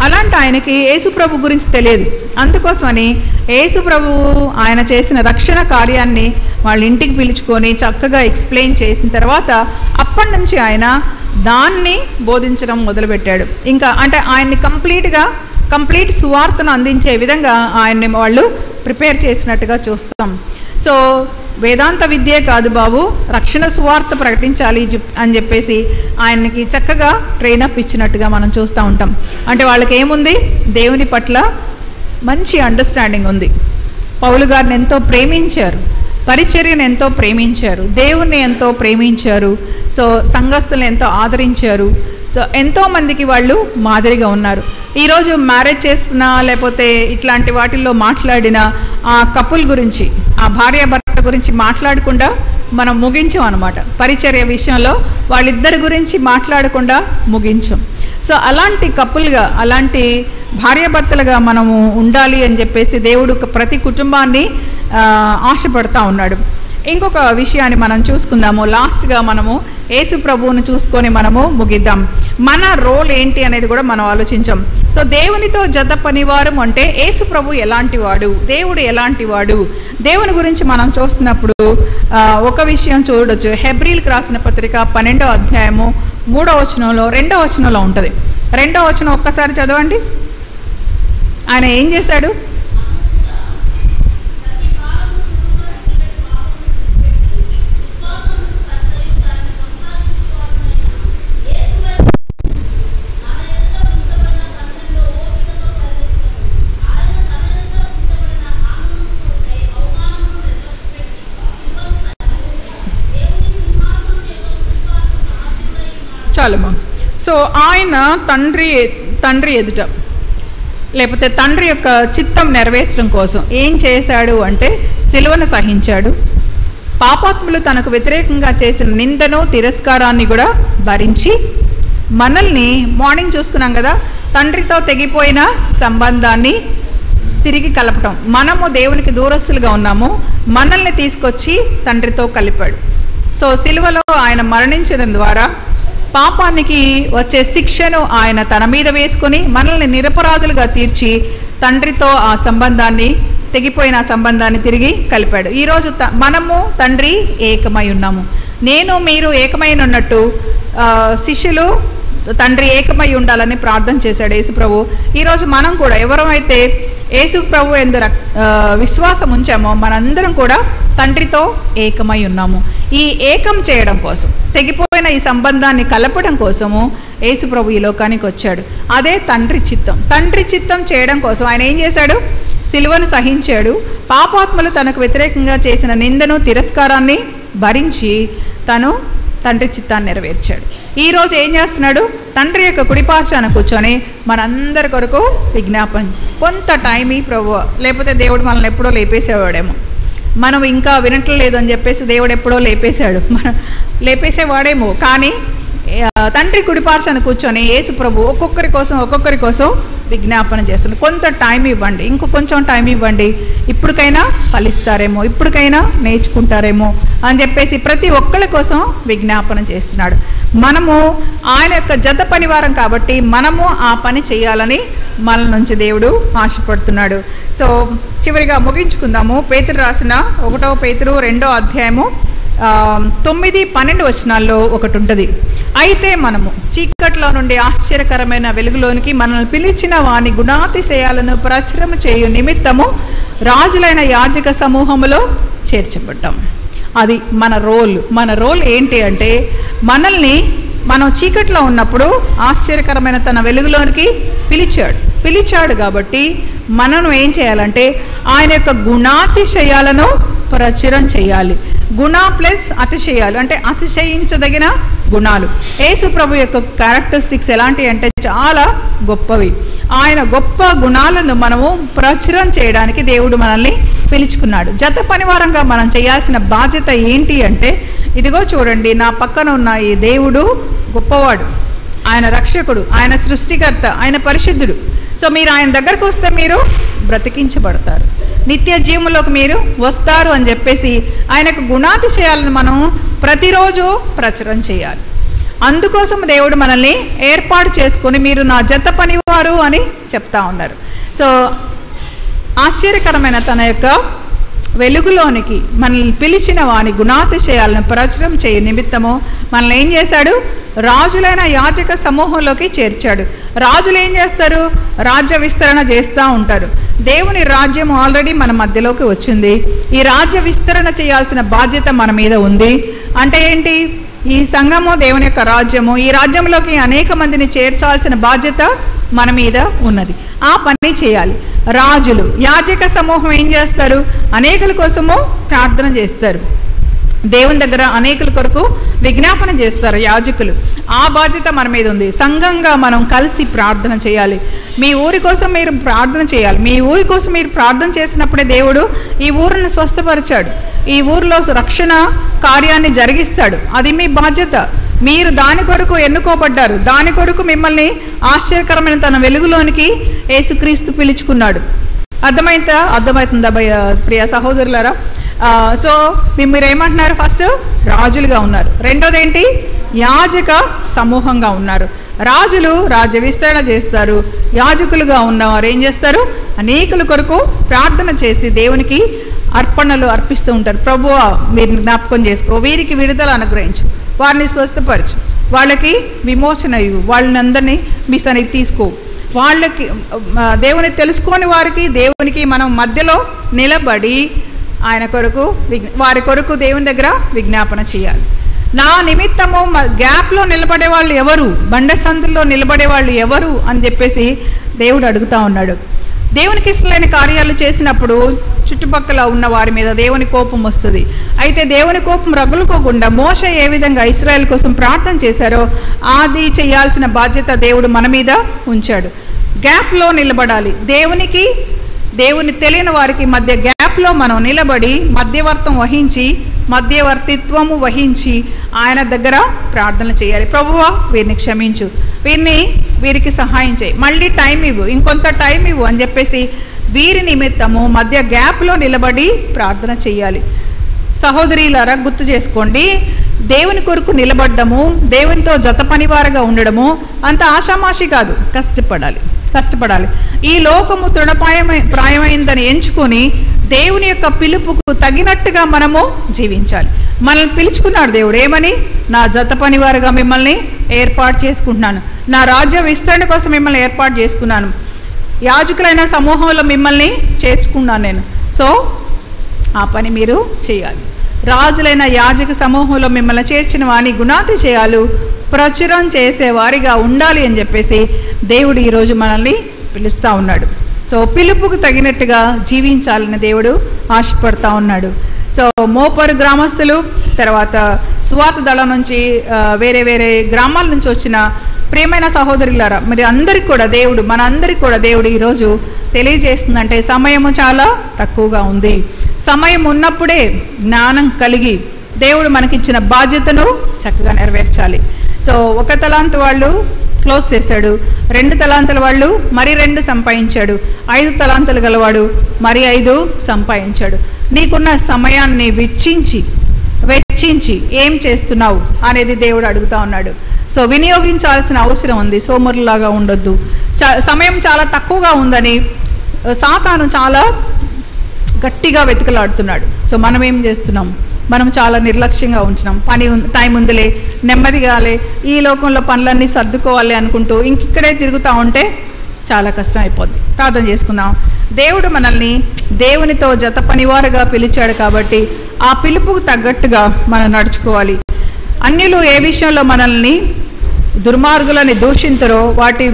అలాంటి ఆయనకి యేసుప్రభు గురించి తెలియదు. అందుకోసమని యేసుప్రభు ఆయన చేసిన రక్షణ కార్యాన్ని వాళ్ళ ఇంటికి పిలుచుకొని చక్కగా ఎక్స్ప్లెయిన్ చేసిన తర్వాత అప్పటి నుంచి ఆయన దాన్ని బోధించడం మొదలుపెట్టాడు. ఇంకా అంటే ఆయన్ని కంప్లీట్ సువార్తను అందించే విధంగా ఆయన్ని వాళ్ళు ప్రిపేర్ చేసినట్టుగా చూస్తాం. సో వేదాంత విద్యే కాదు బాబు, రక్షణ సువార్త ప్రకటించాలి అని చెప్పేసి ఆయనకి చక్కగా ట్రైనప్ ఇచ్చినట్టుగా మనం చూస్తూ ఉంటాం. అంటే వాళ్ళకి ఏముంది, దేవుని పట్ల మంచి అండర్స్టాండింగ్ ఉంది. పౌలు గారిని ఎంతో ప్రేమించారు, పరిచర్యను ఎంతో ప్రేమించారు, దేవుణ్ణి ఎంతో ప్రేమించారు. సో సంఘస్థులను ఎంతో ఆదరించారు. సో ఎంతోమందికి వాళ్ళు మాదిరిగా ఉన్నారు. ఈరోజు మ్యారేజ్ చేస్తున్నా లేకపోతే ఇట్లాంటి వాటిల్లో మాట్లాడిన ఆ కపుల్ గురించి, ఆ భార్యాభర్త గురించి మాట్లాడకుండా మనం ముగించాం అనమాట. పరిచర్య విషయంలో వాళ్ళిద్దరి గురించి మాట్లాడకుండా ముగించాం. సో అలాంటి కపుల్గా, అలాంటి భార్యాభర్తలుగా మనము ఉండాలి అని చెప్పేసి దేవుడు ప్రతి కుటుంబాన్ని ఆశపడతా ఉన్నాడు. ఇంకొక విషయాన్ని మనం చూసుకుందాము. లాస్ట్గా మనము యేసు ప్రభువును చూసుకొని మనము ముగిద్దాం. మన రోల్ ఏంటి అనేది కూడా మనం ఆలోచించాం. సో దేవునితో జత పనివారం అంటే యేసు ప్రభు ఎలాంటి వాడు, దేవుడు ఎలాంటి వాడు, దేవుని గురించి మనం చూస్తున్నప్పుడు ఒక విషయం చూడొచ్చు. హెబ్రీలకు రాసిన పత్రిక 12వ అధ్యాయము 3వ వచనంలో 2వ వచనంలో ఉంటుంది. 2వ వచనం ఒక్కసారి చదవండి. ఆయన ఏం చేశాడు? చాలమ్మా. సో ఆయన తండ్రి ఎదుట లేకపోతే తండ్రి యొక్క చిత్తం నెరవేర్చడం కోసం ఏం చేశాడు అంటే సిలువను సహించాడు. పాపాత్ములు తనకు వ్యతిరేకంగా చేసిన నిందను తిరస్కారాన్ని కూడా భరించి మనల్ని, మార్నింగ్ చూసుకున్నాం కదా, తండ్రితో తెగిపోయిన సంబంధాన్ని తిరిగి కలపటం. మనము దేవునికి దూరస్తులుగా ఉన్నాము, మనల్ని తీసుకొచ్చి తండ్రితో కలిపాడు. సో సిలువలో ఆయన మరణించడం ద్వారా పాపానికి వచ్చే శిక్షను ఆయన తన మీద వేసుకొని మనల్ని నిరపరాధులుగా తీర్చి తండ్రితో ఆ సంబంధాన్ని తెగిపోయిన సంబంధాన్ని తిరిగి కలిపాడు. ఈరోజు మనము తండ్రి ఏకమై ఉన్నాము. నేను మీరు ఏకమై ఉన్నట్టు శిష్యులు తండ్రి ఏకమై ఉండాలని ప్రార్థన చేశాడు యేసు ప్రభు. ఈరోజు మనం కూడా ఎవరైతే యేసు ప్రభు ఎందు విశ్వాసం ఉంచామో మనందరం కూడా తండ్రితో ఏకమై ఉన్నాము. ఈ ఏకం చేయడం కోసం, తెగిపోయిన ఈ సంబంధాన్ని కలపడం కోసము యేసు ప్రభు ఈ లోకానికి వచ్చాడు. అదే తండ్రి చిత్తం. తండ్రి చిత్తం చేయడం కోసం ఆయన ఏం చేశాడు? సిలువను సహించాడు. పాపాత్మలు తనకు వ్యతిరేకంగా చేసిన నిందను, తిరస్కారాన్ని భరించి తను తండ్రి చిత్తాన్ని నెరవేర్చాడు. ఈరోజు ఏం చేస్తున్నాడు? తండ్రి యొక్క కుడిపార్శ్వాన కూర్చొని మనందరి కొరకు విజ్ఞాపన. కొంత టైం ఈ ప్రభు, లేకపోతే దేవుడు మనల్ని ఎప్పుడో లేపేసేవాడేమో, మనం ఇంకా వినట్లేదు అని చెప్పేసి దేవుడు ఎప్పుడో లేపేశాడు, మనం లేపేసేవాడేమో. కానీ తండ్రి కుడిపార్శ్వాన కూర్చొని యేసు ప్రభు ఒక్కొక్కరి కోసం విజ్ఞాపన చేస్తున్నాడు. కొంత టైం ఇవ్వండి, ఇంకో కొంచెం టైం ఇవ్వండి, ఇప్పటికైనా ఫలిస్తారేమో, ఇప్పటికైనా నేర్చుకుంటారేమో అని చెప్పేసి ప్రతి ఒక్కరి కోసం విజ్ఞాపన చేస్తున్నాడు. మనము ఆయన యొక్క జత పనివారం కాబట్టి మనము ఆ పని చేయాలని మన నుంచి దేవుడు ఆశపడుతున్నాడు. సో చివరిగా ముగించుకుందాము. పేతురు రాసిన 1వ పేతురు 2వ అధ్యాయము 9-12 వచనాల్లో ఒకటి ఉంటుంది. అయితే మనము చీకట్లో నుండి ఆశ్చర్యకరమైన వెలుగులోనికి మనల్ని పిలిచిన వాని గుణాతిశయాలను ప్రచురము చేయు నిమిత్తము రాజులైన యాజక సమూహములో చేర్చబడ్డాం. అది మన రోల్ ఏంటి అంటే, మనల్ని మనం చీకట్లో ఉన్నప్పుడు ఆశ్చర్యకరమైన తన వెలుగులోనికి పిలిచాడు కాబట్టి మనం ఏం చేయాలంటే ఆయన యొక్క గుణాతిశయాలను ప్రచురం చేయాలి. గుణ ప్లస్ అతిశయాలు అంటే అతిశయించదగిన గుణాలు. యేసు ప్రభు యొక్క క్యారెక్టరిస్టిక్స్ ఎలాంటివి అంటే చాలా గొప్పవి. ఆయన గొప్ప గుణాలను మనము ప్రచురం చేయడానికి దేవుడు మనల్ని పిలుచుకున్నాడు. జత పనివారంగా మనం చేయాల్సిన బాధ్యత ఏంటి అంటే, ఇదిగో చూడండి, నా పక్కన ఉన్న ఈ దేవుడు గొప్పవాడు, ఆయన రక్షకుడు, ఆయన సృష్టికర్త, ఆయన పరిశుద్ధుడు. సో మీరు ఆయన దగ్గరకు వస్తే మీరు బ్రతికించబడతారు, నిత్య జీవంలోకి మీరు వస్తారు అని చెప్పేసి ఆయనకు గుణాతిశయాలను మనం ప్రతిరోజు ప్రచురం చేయాలి. అందుకోసం దేవుడు మనల్ని ఏర్పాటు చేసుకొని మీరు నా జత పనివారు అని చెప్తా ఉన్నారు. సో ఆశ్చర్యకరమైన తన యొక్క వెలుగులోనికి మనల్ని పిలిచిన వాని గుణాతిశయాలను ప్రచురం చేయ నిమిత్తము మనల్ని ఏం చేశాడు? రాజులైన యాజక సమూహంలోకి చేర్చాడు. రాజులు ఏం చేస్తారు? రాజ్య విస్తరణ చేస్తూ ఉంటారు. దేవుని రాజ్యం ఆల్రెడీ మన మధ్యలోకి వచ్చింది. ఈ రాజ్య విస్తరణ చేయాల్సిన బాధ్యత మన మీద ఉంది. అంటే ఏంటి? ఈ సంఘము దేవుని యొక్క రాజ్యము, ఈ రాజ్యంలోకి అనేక మందిని చేర్చాల్సిన బాధ్యత మన మీద ఉన్నది. ఆ పని చేయాలి. రాజులు, యాజక సమూహం ఏం చేస్తారు? అనేకుల కోసము ప్రార్థన చేస్తారు, దేవుని దగ్గర అనేకుల కొరకు విజ్ఞాపన చేస్తారు యాజకులు. ఆ బాధ్యత మన మీద ఉంది. సంఘంగా మనం కలిసి ప్రార్థన చేయాలి. మీ ఊరి కోసం మీరు ప్రార్థన చేయాలి. మీ ఊరి కోసం మీరు ప్రార్థన చేసినప్పుడే దేవుడు ఈ ఊరిని స్వస్థపరిచాడు, ఈ ఊరిలో రక్షణ కార్యాన్ని జరిగిస్తాడు. అది మీ బాధ్యత. మీరు దాని కొరకు ఎన్నుకోబడ్డారు. దాని కొరకు మిమ్మల్ని ఆశ్చర్యకరమైన తన వెలుగులోనికి యేసుక్రీస్తు పిలుచుకున్నాడు. అర్థమవుతుందా ప్రియ సహోదరులారా? సో మీరు ఏమంటున్నారు? ఫస్ట్ రాజులుగా ఉన్నారు. రెండోది ఏంటి? యాజక సమూహంగా ఉన్నారు. రాజులు రాజ్య విస్తరణ చేస్తారు. యాజకులుగా ఉన్నవారు ఏం చేస్తారు? అనేకుల కొరకు ప్రార్థన చేసి దేవునికి అర్పణలు అర్పిస్తూ ఉంటారు. ప్రభువా, మీరు జ్ఞాపకం చేసుకో, వీరికి విడుదల అనుగ్రహించు, వారిని స్వస్థపరచు, వాళ్ళకి విమోచన ఇవ్వు, వాళ్ళని అందరినీ మీ సన్నిధికి తీసుకో. వాళ్ళకి దేవుని తెలుసుకొని వారికి దేవునికి మనం మధ్యలో నిలబడి ఆయన కొరకు వారి కొరకు దేవుని దగ్గర విజ్ఞాపన చేయాలి. నా నిమిత్తము గ్యాప్లో నిలబడే వాళ్ళు ఎవరు, బండ సందుల్లో నిలబడే వాళ్ళు ఎవరు అని చెప్పేసి దేవుడు అడుగుతా ఉన్నాడు. దేవునికి ఇష్టమైన కార్యాలు చేసినప్పుడు చుట్టుపక్కల ఉన్న వారి మీద దేవుని కోపం వస్తుంది. అయితే దేవుని కోపం రగులుకోకుండా మోషే ఏ విధంగా ఇశ్రాయేల్ కోసం ప్రార్థన చేశారో అది చేయాల్సిన బాధ్యత దేవుడు మన మీద ఉంచాడు. గ్యాప్లో నిలబడాలి. దేవుని తెలియని వారికి మధ్య గ్యాప్లో మనం నిలబడి మధ్యవర్తిత్వము వహించి ఆయన దగ్గర ప్రార్థన చేయాలి. ప్రభువా, వీరిని క్షమించు, వీరికి సహాయం చేయి, మళ్ళీ టైం ఇవ్వు, ఇంకొంత టైం ఇవ్వు అని చెప్పేసి వీరి నిమిత్తము మధ్య గ్యాప్లో నిలబడి ప్రార్థన చేయాలి. సహోదరులారా, గుర్తు చేసుకోండి, దేవుని కొరకు నిలబడ్డము, దేవునితో జత పనివారుగా ఉండడము అంత ఆషామాషి కాదు. కష్టపడాలి. కష్టపడాలి. ఈ లోకము ప్రాయమైందని ఎంచుకొని దేవుని యొక్క పిలుపుకు తగినట్టుగా మనము జీవించాలి. మనల్ని పిలుచుకున్నాడు దేవుడు ఏమని? నా జత పనివారుగా మిమ్మల్ని ఏర్పాటు చేసుకుంటున్నాను, నా రాజ్య విస్తరణ కోసం మిమ్మల్ని ఏర్పాటు చేసుకున్నాను, యాజకులైన సమూహంలో మిమ్మల్ని చేర్చుకున్నాను నేను. సో ఆ పని మీరు చేయాలి. రాజులైన యాజక సమూహంలో మిమ్మల్ని చేర్చిన వాని గుణాతిశయాలు ప్రచురం చేసేవారిగా ఉండాలి అని చెప్పేసి దేవుడు ఈరోజు మనల్ని పిలుస్తూ ఉన్నాడు. సో పిలుపుకు తగినట్టుగా జీవించాలని దేవుడు ఆశపడతా ఉన్నాడు. సో మోపరు గ్రామస్తులు, తర్వాత సువార్త దళం నుంచి వేరే వేరే గ్రామాల నుంచి వచ్చిన ప్రియమైన సహోదరులారా, మరి అందరికి కూడా దేవుడు, మన అందరికి కూడా దేవుడు ఈరోజు తెలియజేస్తుందంటే సమయము చాలా తక్కువగా ఉంది. సమయం ఉన్నప్పుడే జ్ఞానం కలిగి దేవుడు మనకిచ్చిన బాధ్యతను చక్కగా నెరవేర్చాలి. సో 1 తలాంతు వాళ్ళు క్లోజ్ చేశాడు, 2 తలాంతుల వాళ్ళు మరి 2 సంపాదించాడు, 5 తలాంతులు గలవాడు మరి 5 సంపాదించాడు. నీకున్న సమయాన్ని వెచ్చించి ఏం చేస్తున్నావు అనేది దేవుడు అడుగుతా ఉన్నాడు. సో వినియోగించాల్సిన అవసరం ఉంది, సోమరులాగా ఉండొద్దు. సమయం చాలా తక్కువగా ఉందని సాతాను చాలా గట్టిగా వెతుకలాడుతున్నాడు. సో మనం ఏం చేస్తున్నాం? మనం చాలా నిర్లక్ష్యంగా ఉంటున్నాం. టైం ఉందిలే, నెమ్మదిగాలే, ఈ లోకంలో పనులన్నీ సర్దుకోవాలి అనుకుంటూ ఇక్కడే తిరుగుతూ ఉంటే చాలా కష్టం అయిపోద్ది. ప్రార్థన చేసుకుందాం. దేవుడు మనల్ని దేవునితో జత పనివారుగా పిలిచాడు కాబట్టి ఆ పిలుపుకు తగ్గట్టుగా మనం నడుచుకోవాలి. అన్యులు ఏ విషయంలో మనల్ని దుర్మార్గులని దూషించరో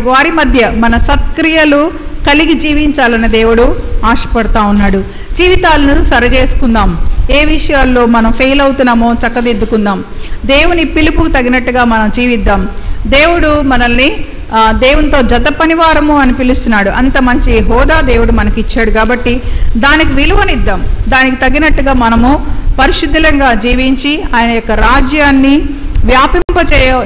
వారి మధ్య మన సత్క్రియలు కలిగి జీవించాలని దేవుడు ఆశపడతా ఉన్నాడు. జీవితాలను సరిచేసుకుందాం. ఏ విషయాల్లో మనం ఫెయిల్ అవుతున్నామో చక్కదిద్దుకుందాం. దేవుని పిలుపుకు తగినట్టుగా మనం జీవిద్దాం. దేవుడు మనల్ని దేవునితో జత పనివారము అని పిలుస్తున్నాడు. అంత మంచి హోదా దేవుడు మనకి ఇచ్చాడు కాబట్టి దానికి విలువనిద్దాం. దానికి తగినట్టుగా మనము పరిశుద్ధంగా జీవించి ఆయన యొక్క రాజ్యాన్ని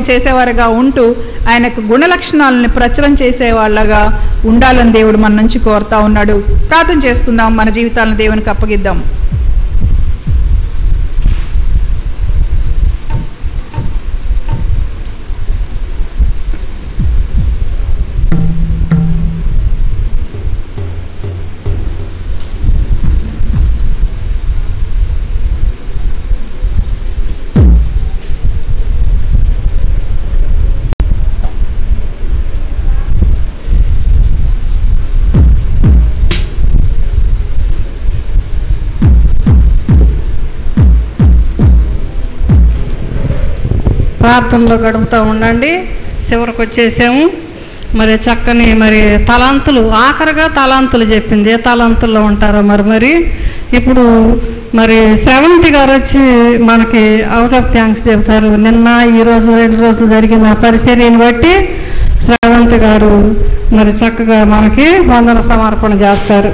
చేసేవారుగా ఉంటూ ఆయన యొక్క గుణలక్షణాలని ప్రచురం చేసేవాళ్ళగా ఉండాలని దేవుడు మన నుంచి కోరుతా ఉన్నాడు. ప్రార్థన చేసుకుందాం. మన జీవితాలను దేవునికి అప్పగిద్దాం. ప్రార్థనలో గడుపుతూ ఉండండి. చివరికి వచ్చేసాము. మరి చక్కని తలాంతులు, ఆఖరిగా తలాంతులు చెప్పింది. ఏ తలాంతుల్లో ఉంటారో మరి ఇప్పుడు శ్రవంతి గారు వచ్చి మనకి అవుట్ ఆఫ్ థ్యాంక్స్ చెబుతారు. నిన్న ఈరోజు 2 రోజులు జరిగిన పరిచర్యను బట్టి శ్రవంతి గారు చక్కగా మనకి వందన సమర్పణ చేస్తారు.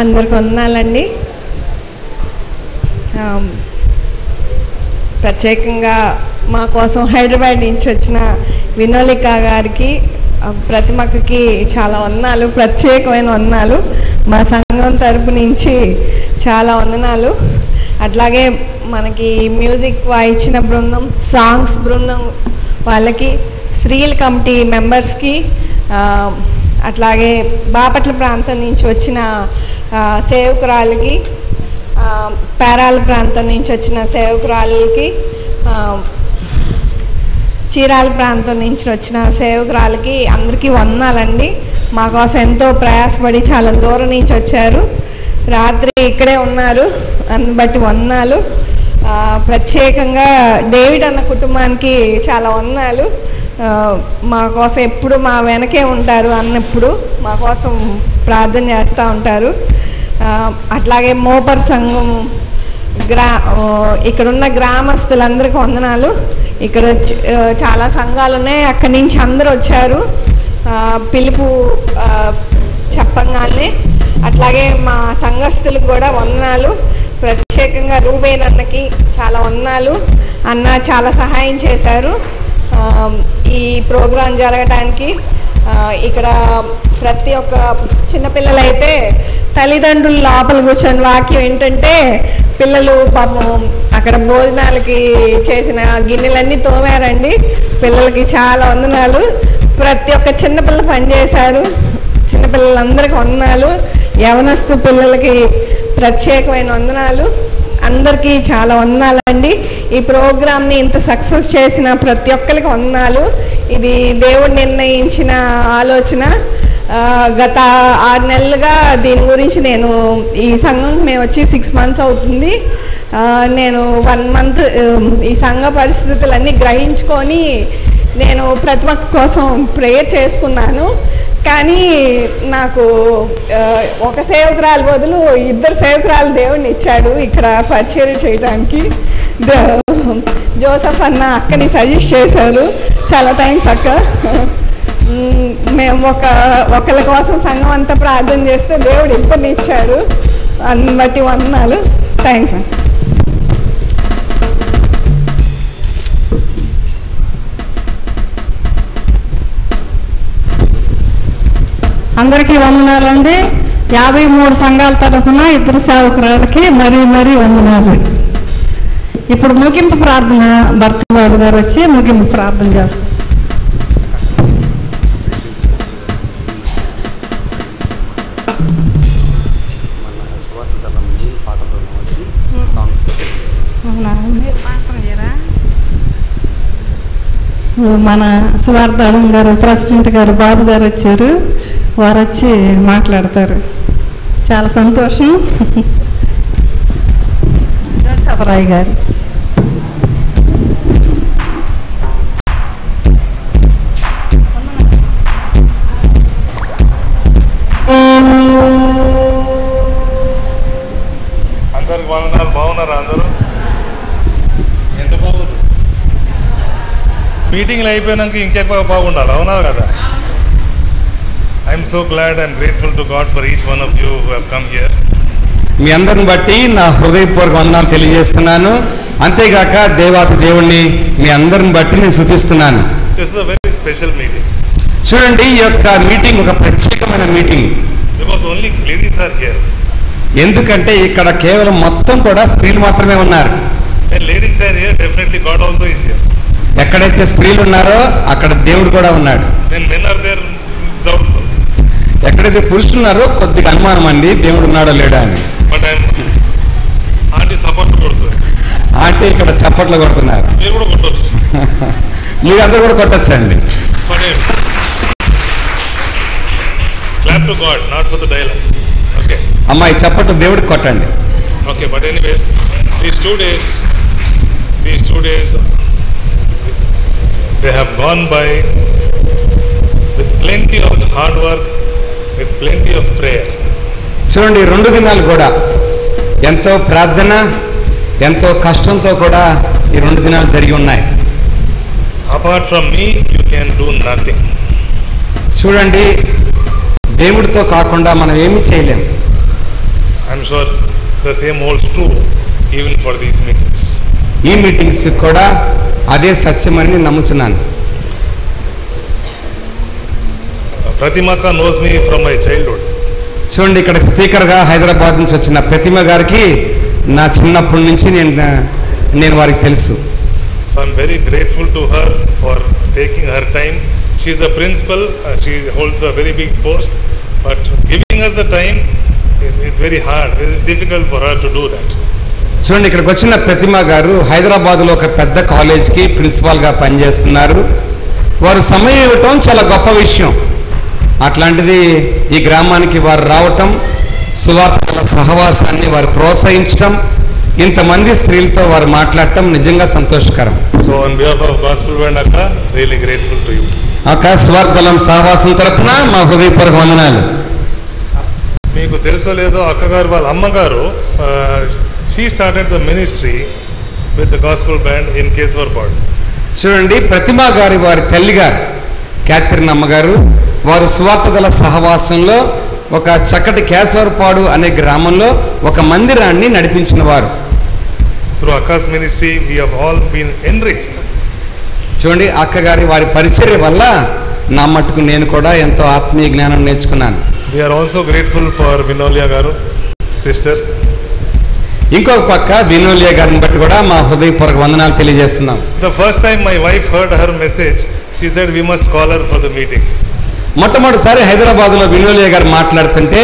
అందరికి వందనాలండి. ప్రత్యేకంగా మా కోసం హైదరాబాద్ నుంచి వచ్చిన వినోలిక గారికి, ప్రతిమకి చాలా వందనాలు, ప్రత్యేకమైన వందనాలు. మా సంఘం తరపు నుంచి చాలా వందనాలు. అట్లాగే మనకి మ్యూజిక్ వాయించిన బృందం, సాంగ్స్ బృందం వాళ్ళకి, స్త్రీల కమిటీ మెంబర్స్కి, అట్లాగే బాపట్ల ప్రాంతం నుంచి వచ్చిన సేవకురాళ్ళకి, పేరాల ప్రాంతం నుంచి వచ్చిన సేవకురాళ్ళకి, చీరాల ప్రాంతం నుంచి వచ్చిన సేవకురాళ్ళకి అందరికీ వందనాలండి. మా కోసం ఎంతో ప్రయాసపడి చాలా దూరం నుంచి వచ్చారు, రాత్రి ఇక్కడే ఉన్నారు, అందుని బట్టి వందనాలు. ప్రత్యేకంగా డేవిడ్ అన్న కుటుంబానికి చాలా వందనాలు. మా కోసం ఎప్పుడు మా వెనకే ఉంటారు, అన్నప్పుడు మా కోసం ప్రార్థన చేస్తూ ఉంటారు. అట్లాగే మోపర్ సంఘం ఇక్కడున్న గ్రామస్తులందరికీ వందనాలు. ఇక్కడ చాలా సంఘాలు ఉన్నాయి, అక్కడి నుంచి అందరూ వచ్చారు పిలుపు చెప్పంగానే. అట్లాగే మా సంఘస్థులకు కూడా వందనాలు. ప్రత్యేకంగా రూబేన్ అన్నకి చాలా వందనాలు. అన్న చాలా సహాయం చేశారు ఈ ప్రోగ్రాం జరగడానికి. ఇక్కడ ప్రతి ఒక్క చిన్నపిల్లలైతే తల్లిదండ్రులు లోపల కూర్చొని వాక్యం ఏంటంటే పిల్లలు పాపం అక్కడ భోజనాలకి చేసిన గిన్నెలన్నీ తోమారండి. పిల్లలకి చాలా వందనాలు. ప్రతి ఒక్క చిన్నపిల్ల పనిచేశారు. చిన్నపిల్లలందరికీ వందనాలు. యవనస్తు పిల్లలకి ప్రత్యేకమైన వందనాలు. అందరికీ చాలా వందనాలండి. ఈ ప్రోగ్రామ్ని ఇంత సక్సెస్ చేసిన ప్రతి ఒక్కరికి వందనాలు. ఇది దేవుడు నిర్ణయించిన ఆలోచన. గత 6 నెలలుగా దీని గురించి నేను ఈ సంఘం మేము వచ్చి 6 months అవుతుంది. నేను 1 month ఈ సంఘ పరిస్థితులన్నీ గ్రహించుకొని నేను ప్రతిమ కోసం ప్రేయర్ చేసుకున్నాను. కానీ నాకు ఒక సేవకురాలు బదులు 2 సేవకురాలు దేవుడిని ఇచ్చాడు ఇక్కడ పరిచర్య చేయడానికి. జోసఫ్ అన్న అక్కని సజెస్ట్ చేశారు. చాలా థ్యాంక్స్ అక్క. మేము ఒకళ్ళ కోసం సంఘం అంతా ప్రార్థన చేస్తే దేవుడు ఇద్దరిని ఇచ్చాడు. అన్ని బట్టి వందనాలు. థ్యాంక్స్ అన్న. అందరికీ వందనాలండి. 53 సంఘాల తరఫున 2 సేవకురాలకి మరీ వందనాలు. ఇప్పుడు ముగింపు ప్రార్థన భర్తబాబు గారు వచ్చి ముగింపు ప్రార్థన చేస్తారు. మన సువార్తాళం గారు ప్రెసిడెంట్ గారు బాబు గారు వచ్చారు. వారు వచ్చి మాట్లాడతారు. చాలా సంతోషం. జోసఫరాయ్ గారు. అందరికి వందనాలు. బాగున్నారా అందరూ? ఎంత బాగుంది. మీటింగ్లు అయిపోయినాక ఇంకెక్కువ బాగుండాలి. అవునా కదా? I'm so glad and grateful to God for each one of you who have come here. మీ అందరిని బట్టి నా హృదయపూర్వక వందనాలు తెలియజేస్తున్నాను. అంతేగాక దేవాతి దేవుణ్ణి మీ అందరిని బట్టి నేను స్తుతిస్తున్నాను. This is a very special meeting. చూడండి, ఈ యొక్క మీటింగ్ ఒక ప్రత్యేకమైన meeting. Because only ladies are here. ఎందుకంటే ఇక్కడ కేవలం మొత్తం కూడా స్త్రీలు మాత్రమే ఉన్నారు. And ladies are here, definitely God also is here. ఎక్కడైతే స్త్రీలు ఉన్నారో అక్కడ దేవుడు కూడా ఉన్నాడు. And men are there, it's doubtful. ఎక్కడైతే పురుషులు ఉన్నారో కొద్దిగా అనుమానం అండి, దేవుడు ఉన్నాడో లేడా అని. బట్ ఆంటీ సపోర్ట్ కొడుతుంది. ఆంటీ ఇక్కడ చప్పట్లు కొడుతున్నారు. మీరు కూడా కొట్టవచ్చు. మీరు అందరూ కూడా కొట్టచ్చండి. Clap to God, not for the dialogue. Okay అమ్మాయి చప్పట్లు దేవుడికి కొట్టండి. Okay, but anyways these two days they have gone by with plenty of hard work, with plenty of prayer. చూడండి, 2 దినాలు కూడా ఎంతో ప్రార్థన, ఎంతో కష్టంతో కూడా ఈ 2 దినాలు జరిగి ఉన్నాయి. Apart from me you can do nothing. చూడండి, దేవుడితో కాకుండా మనం ఏమీ చేయలేం. I'm sure the same holds true even for these meetings. ఈ మీటింగ్స్ కూడా అదే సత్యమని నేను నమ్ముతున్నాను. Pratimaka knows me from my childhood. చూడండి, ఇక్కడ స్పీకర్గా హైదరాబాద్ నుంచి వచ్చిన ప్రతిమ గారికి నా చిన్నప్పటి నుంచి నేను వారికి తెలుసు. So I'm very grateful to her for taking her time. She is a principal, she holds a very big post, but giving us the time is very hard, very difficult for her to do that. చూడండి, ఇక్కడికి వచ్చిన ప్రతిమ గారు హైదరాబాద్లో ఒక పెద్ద కాలేజ్కి ప్రిన్సిపాల్గా పనిచేస్తున్నారు. వారు సమయం ఇవ్వటం చాలా గొప్ప విషయం. అట్లాంటిది ఈ గ్రామానికి వారు రావటం, సువార్తల సహవాసాన్ని వారు ప్రోత్సహించటం, ఇంతమంది స్త్రీలతో వారు మాట్లాడటం నిజంగా సంతోషకరం. So on behalf of Gospel Band Akka, really grateful to you. అక్క సువార్తలం సహవాసం తరపున మా హృదయపూర్వక వందనాలు. మీకు తెలుసో లేదో, అక్కగారు వాళ్ళ అమ్మగారు she started the ministry with the Gospel Band in Keswarpad. చూడండి, ప్రతిమా గారి వారి తల్లి గారు క్యాథరిన్ అమ్మగారు వారు సువార్తదల సహవాసంలో ఒక చక్కటి కేశవరపాడు అనే గ్రామంలో ఒక మందిరాన్ని నడిపించిన వారు. Through Akka's ministry we have all been enriched. చూడండి, అక్కగారి వారి పరిచర్య వల్ల నా మట్టుకు నేను కూడా ఎంతో ఆత్మీయ జ్ఞానం నేర్చుకున్నాను. We are also grateful for Vinolya Garu, sister. ఇంకొక పక్క వినోలియా గారిని బట్టి కూడా మా హృదయపూర్వక వందనాలు తెలియజేస్తున్నాం. The first time my wife heard her message, she said we must call her for the meetings. మొట్టమొదటిసారి హైదరాబాద్లో వినోలియా గారు మాట్లాడుతుంటే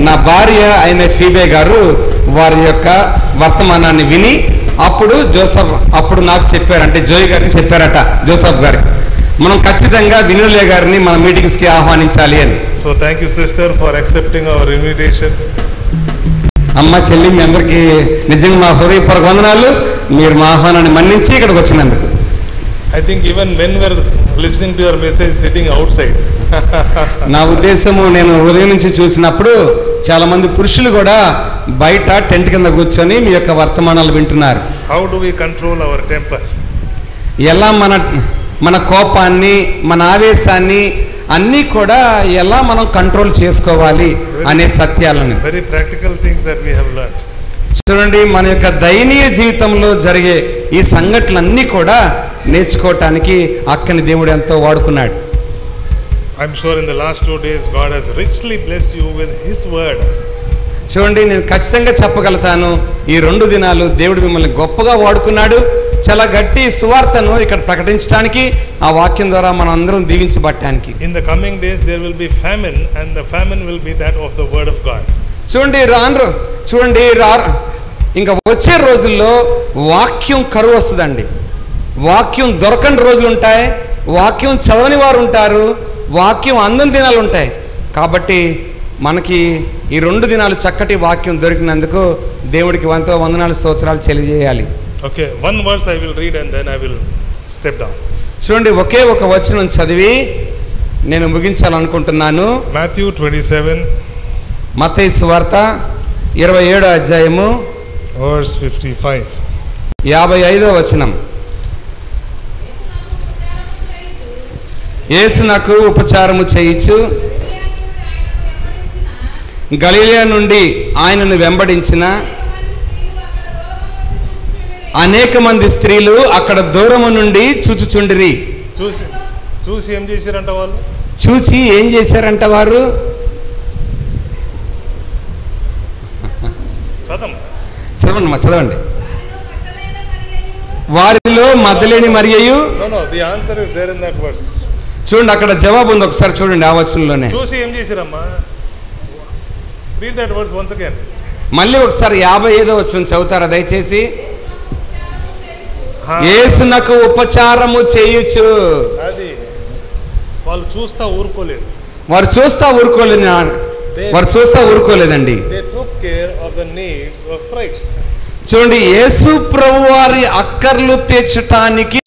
నా భార్య అయిన ఫీబే గారు వారి యొక్క వర్తమానాన్ని విని అప్పుడు నాకు చెప్పారు, అంటే జోయ్ గారికి చెప్పారట, జోసఫ్ గారికి మనం ఖచ్చితంగా వినోలియా గారిని మన మీటింగ్స్కి ఆహ్వానించాలి అని. So thank you sister for accepting our invitation. అమ్మ చెల్లి మీ అందరికీ నిజంగా మా హృదయపూర్వక వందనాలు, మీరు మా ఆహ్వానాన్ని మన్నించి ఇక్కడికి వచ్చినందుకు. I think even men were listening to your message sitting outside. నా ఉద్దేశము నేను ఉదయం నుంచి చూసినప్పుడు చాలా మంది పురుషులు కూడా బయట టెంట్ కింద కూర్చొని మీ యొక్క వర్తమానాలు వింటున్నారు. How do we control our temper? ఎలా మన కోపాన్ని, మన ఆవేశాన్ని అన్నీ కూడా ఎలా మనం కంట్రోల్ చేసుకోవాలి అనే సత్యాలను, Very practical things that we have learned. చూడండి మన యొక్క దయనీయ జీవితంలో జరిగే ఈ సంఘటనలన్నీ కూడా నేర్చుకోవటానికి అక్కని దేవుడు ఎంతో వాడుకున్నాడు. I'm sure in the last 2 days God has richly blessed you with His word. చూడండి నేను ఖచ్చితంగా చెప్పగలుగుతాను, ఈ 2 దినాలు దేవుడు మిమ్మల్ని గొప్పగా వాడుకున్నాడు. చాలా గట్టి సువార్తను ఇక్కడ ప్రకటించడానికి, ఆ వాక్యం ద్వారా మనం అందరం దీవించబడటానికి. In the coming days there will be famine, and the famine will be that of the word of God. చూడండి ఇంకా వచ్చే రోజుల్లో వాక్యం కరువు వస్తుందండి. వాక్యం దొరకని రోజులు ఉంటాయి, వాక్యం చదవని వారు ఉంటారు, వాక్యం అందని దినాలు ఉంటాయి. కాబట్టి మనకి ఈ 2 దినాలు చక్కటి వాక్యం దొరికినందుకు దేవుడికి ఎంతో వందనాలు స్తోత్రాలు తెలియజేయాలి. Okay, one verse I will read and then I will step down. చూడండి ఒకే ఒక వచనం చదివి నేను ముగించాలనుకుంటున్నాను. Matthew 27 మత్తయి సువార్త 27వ అధ్యాయము verse 55. 55వ వచనం. యేసునకు ఉపచారము చేయించు గలిలయ నుండి ఆయనను వెంబడించిన అనేక మంది స్త్రీలు అక్కడ దూరము నుండి చూచుచుండిరి. చూసి ఏం చేశారంట వాళ్ళు? చూచి ఏం చేశారంట వారు? చదవండి. వారిలో మగ్దలేని మరియయు. The answer is there in that verse. చూడండి అక్కడ జవాబు ఉంది, ఒకసారి చూడండి ఆ వచనంలోనే. చూసి ఏం చేశారమ్మా? Read that verse once again. మళ్ళీ ఒకసారి 55వ వచనం చదువుతారా దయచేసి? యేసునకు ఉపచారము చేయుచు. అది వాళ్ళు చూస్తా ఊరుకోలేదు. వారు చూస్తా ఊరుకోలేదండి. They took care of the needs of Christ. చూడండి యేసు ప్రభు వారి అక్కర్లు తీర్చడానికి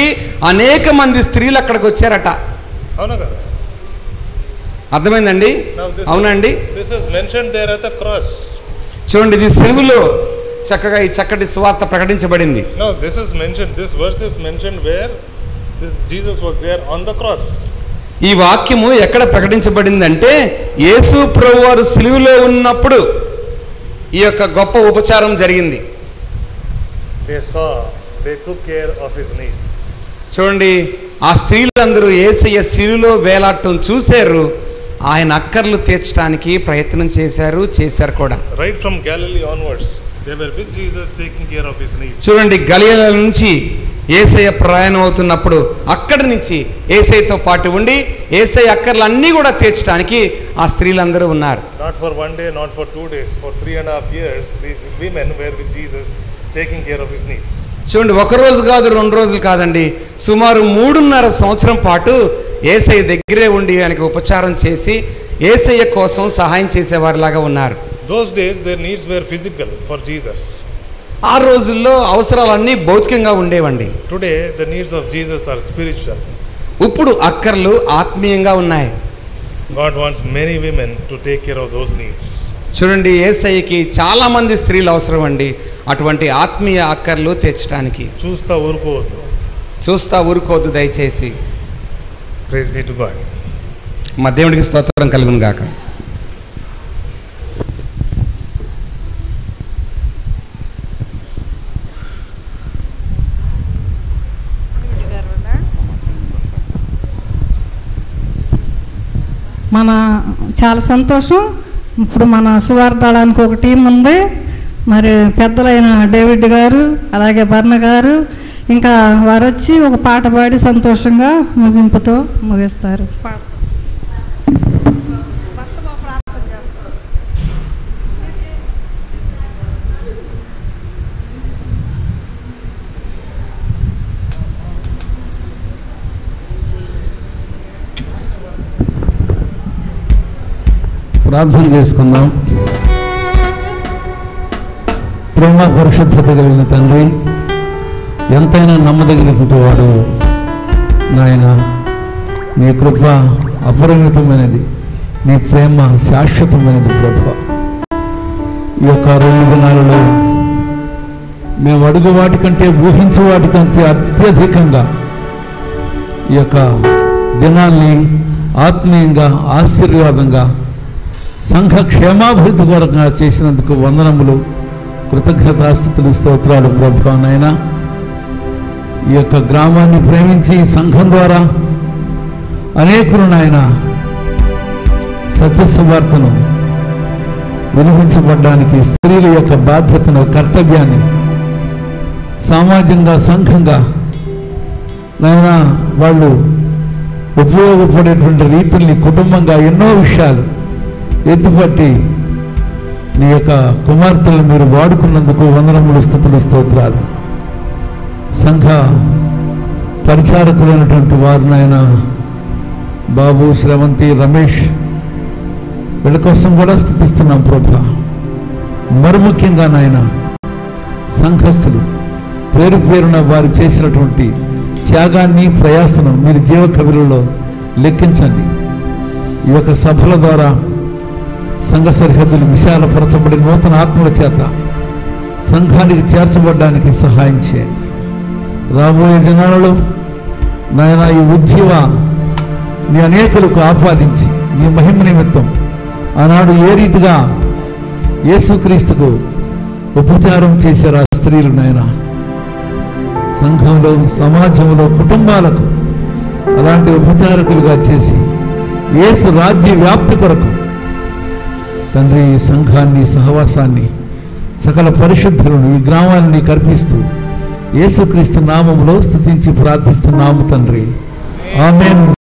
అనేక మంది స్త్రీలు అక్కడికి వచ్చారట. అవునా కదా? అర్థమైందండి? అవునండి. This is mentioned there at the cross. చూడండి ఇది సిలువలో చక్కగా ఈ చక్కటి సువార్త ప్రకటించబడింది. No, this verse is mentioned where Jesus was there on the cross. ఈ వాక్యము ఎక్కడ ప్రకటించబడిందంటే యేసు ప్రభువారు సిలువలో ఉన్నప్పుడు ఈ యొక్క గొప్ప ఉపచారం జరిగింది. They took care of his needs. చూడండి ఆ స్త్రీలందరూ యేసయ్య సిలువలో వేలాడటం చూశారు, ఆయన అక్కర్లు తీర్చడానికి ప్రయత్నం చేశారు కూడా. Right from Galilee onwards they were with Jesus taking care of his needs. చూడండి గలిలయ నుంచి యేసయ్య ప్రయాణం అవుతున్నప్పుడు అక్కడి నుంచి యేసయ్యతో పాటు ఉండి యేసయ్య అక్కర్లన్నీ కూడా తీర్చడానికి ఆ స్త్రీలందరూ ఉన్నారు. Not for 1 day, not for 2 days, for 3.5 years these women were with Jesus taking care of his needs. చూడండి 1 రోజు కాదు 2 రోజులు కాదండి, సుమారు 3.5 సంవత్సరం పాటు యేసయ్య దగ్గరే ఉండి ఆయనకి ఉపచారం చేసి యేసయ్య కోసం సహాయం చేసేవారిలాగా ఉన్నారు. Those days their needs were physical for Jesus. ఆ రోజుల్లో అవసరాలన్నీ భౌతికంగా ఉండేవండి. Today the needs of Jesus are spiritual. ఇప్పుడు అక్కర్లు ఆత్మీయంగా ఉన్నాయి. God wants many women to take care of those needs. చూడండి యేసయ్యకి చాలా మంది స్త్రీలు అవసరం అండి అటువంటి ఆత్మీయ అక్కర్లు తీర్చడానికి. చూస్తా ఊరుకోవద్దు దయచేసి. Praise be to God. మా దేవుడికి స్తోత్రం కలుగును గాక. మన చాలా సంతోషం. ఇప్పుడు మన సువార్తాళానికి ఒక టీం ఉంది. మరి పెద్దలైన డేవిడ్ గారు అలాగే బర్ణ గారు ఇంకా వారు వచ్చి ఒక పాట పాడి సంతోషంగా ముగింపుతో ముగిస్తారు. ప్రార్థన చేసుకుందాం. ప్రేమ పరిశుద్ధత కలిగిన తండ్రి, ఎంతైనా నమ్మదగినటువంటి వాడు నాయన. నీ కృప అపరిమితమైనది, నీ ప్రేమ శాశ్వతమైనది ప్రభు. ఈ యొక్క 2 దినాలలో మేము అడుగు వాటికంటే ఊహించే వాటికంటే అత్యధికంగా ఈ యొక్క దినాల్ని ఆత్మీయంగా ఆశీర్వాదంగా సంఘ క్షేమాభివృద్ధి కొరగా చేసినందుకు వందనములు, కృతజ్ఞతాస్తుతులు, స్తోత్రాలు ప్రభు నాయనా. ఈ యొక్క గ్రామాన్ని ప్రేమించి సంఘం ద్వారా అనేకులు నాయన సత్యసువార్తను వినిపించబడ్డానికి స్త్రీల యొక్క బాధ్యతను, కర్తవ్యాన్ని సామాజికంగా సంఘంగా నాయన వాళ్ళు ఉపయోగపడేటువంటి రీతుల్ని కుటుంబంగా ఎన్నో విషయాలు ఎత్తుపట్టి నీ యొక్క కుమార్తెలను మీరు వాడుకున్నందుకు వందనములు, స్తుతులు, స్తోత్రాలు. సంఘ పరిచారకులైనటువంటి వారు నాయన బాబు, శ్రవంతి, రమేష్ వీళ్ళ కోసం కూడా స్తుతిస్తున్నాం ప్రభా. మరి ముఖ్యంగా నాయన సంఘస్థులు పేరు పేరున వారు చేసినటువంటి త్యాగాన్ని, ప్రయాసను మీరు జీవ కవిలలో లెక్కించండి. ఈ యొక్క సభల ద్వారా సంఘ సరిహద్దులు విశాలపరచబడి నూతన ఆత్మల చేత సంఘానికి చేర్చబడ్డానికి సహాయం చేయండి. రాబోయే దినాలలో నాయన ఈ ఉజ్జీవ నీ అనేకులకు ఆపాదించి నీ మహిమ నిమిత్తం ఆనాడు ఏ రీతిగా యేసుక్రీస్తుకు ఉపచారం చేశారు ఆ స్త్రీలు నాయన, సంఘంలో, సమాజంలో, కుటుంబాలకు అలాంటి ఉపచారకులుగా చేసి యేసు రాజ్య వ్యాప్తి కొరకు తండ్రి ఈ సంఘాన్ని, సహవాసాన్ని, సకల పరిశుద్ధులను ఈ గ్రామాన్ని కల్పిస్తూ యేసుక్రీస్తు నామములో స్తుతించి ప్రార్థిస్తున్నాము తండ్రి. ఆమేన్.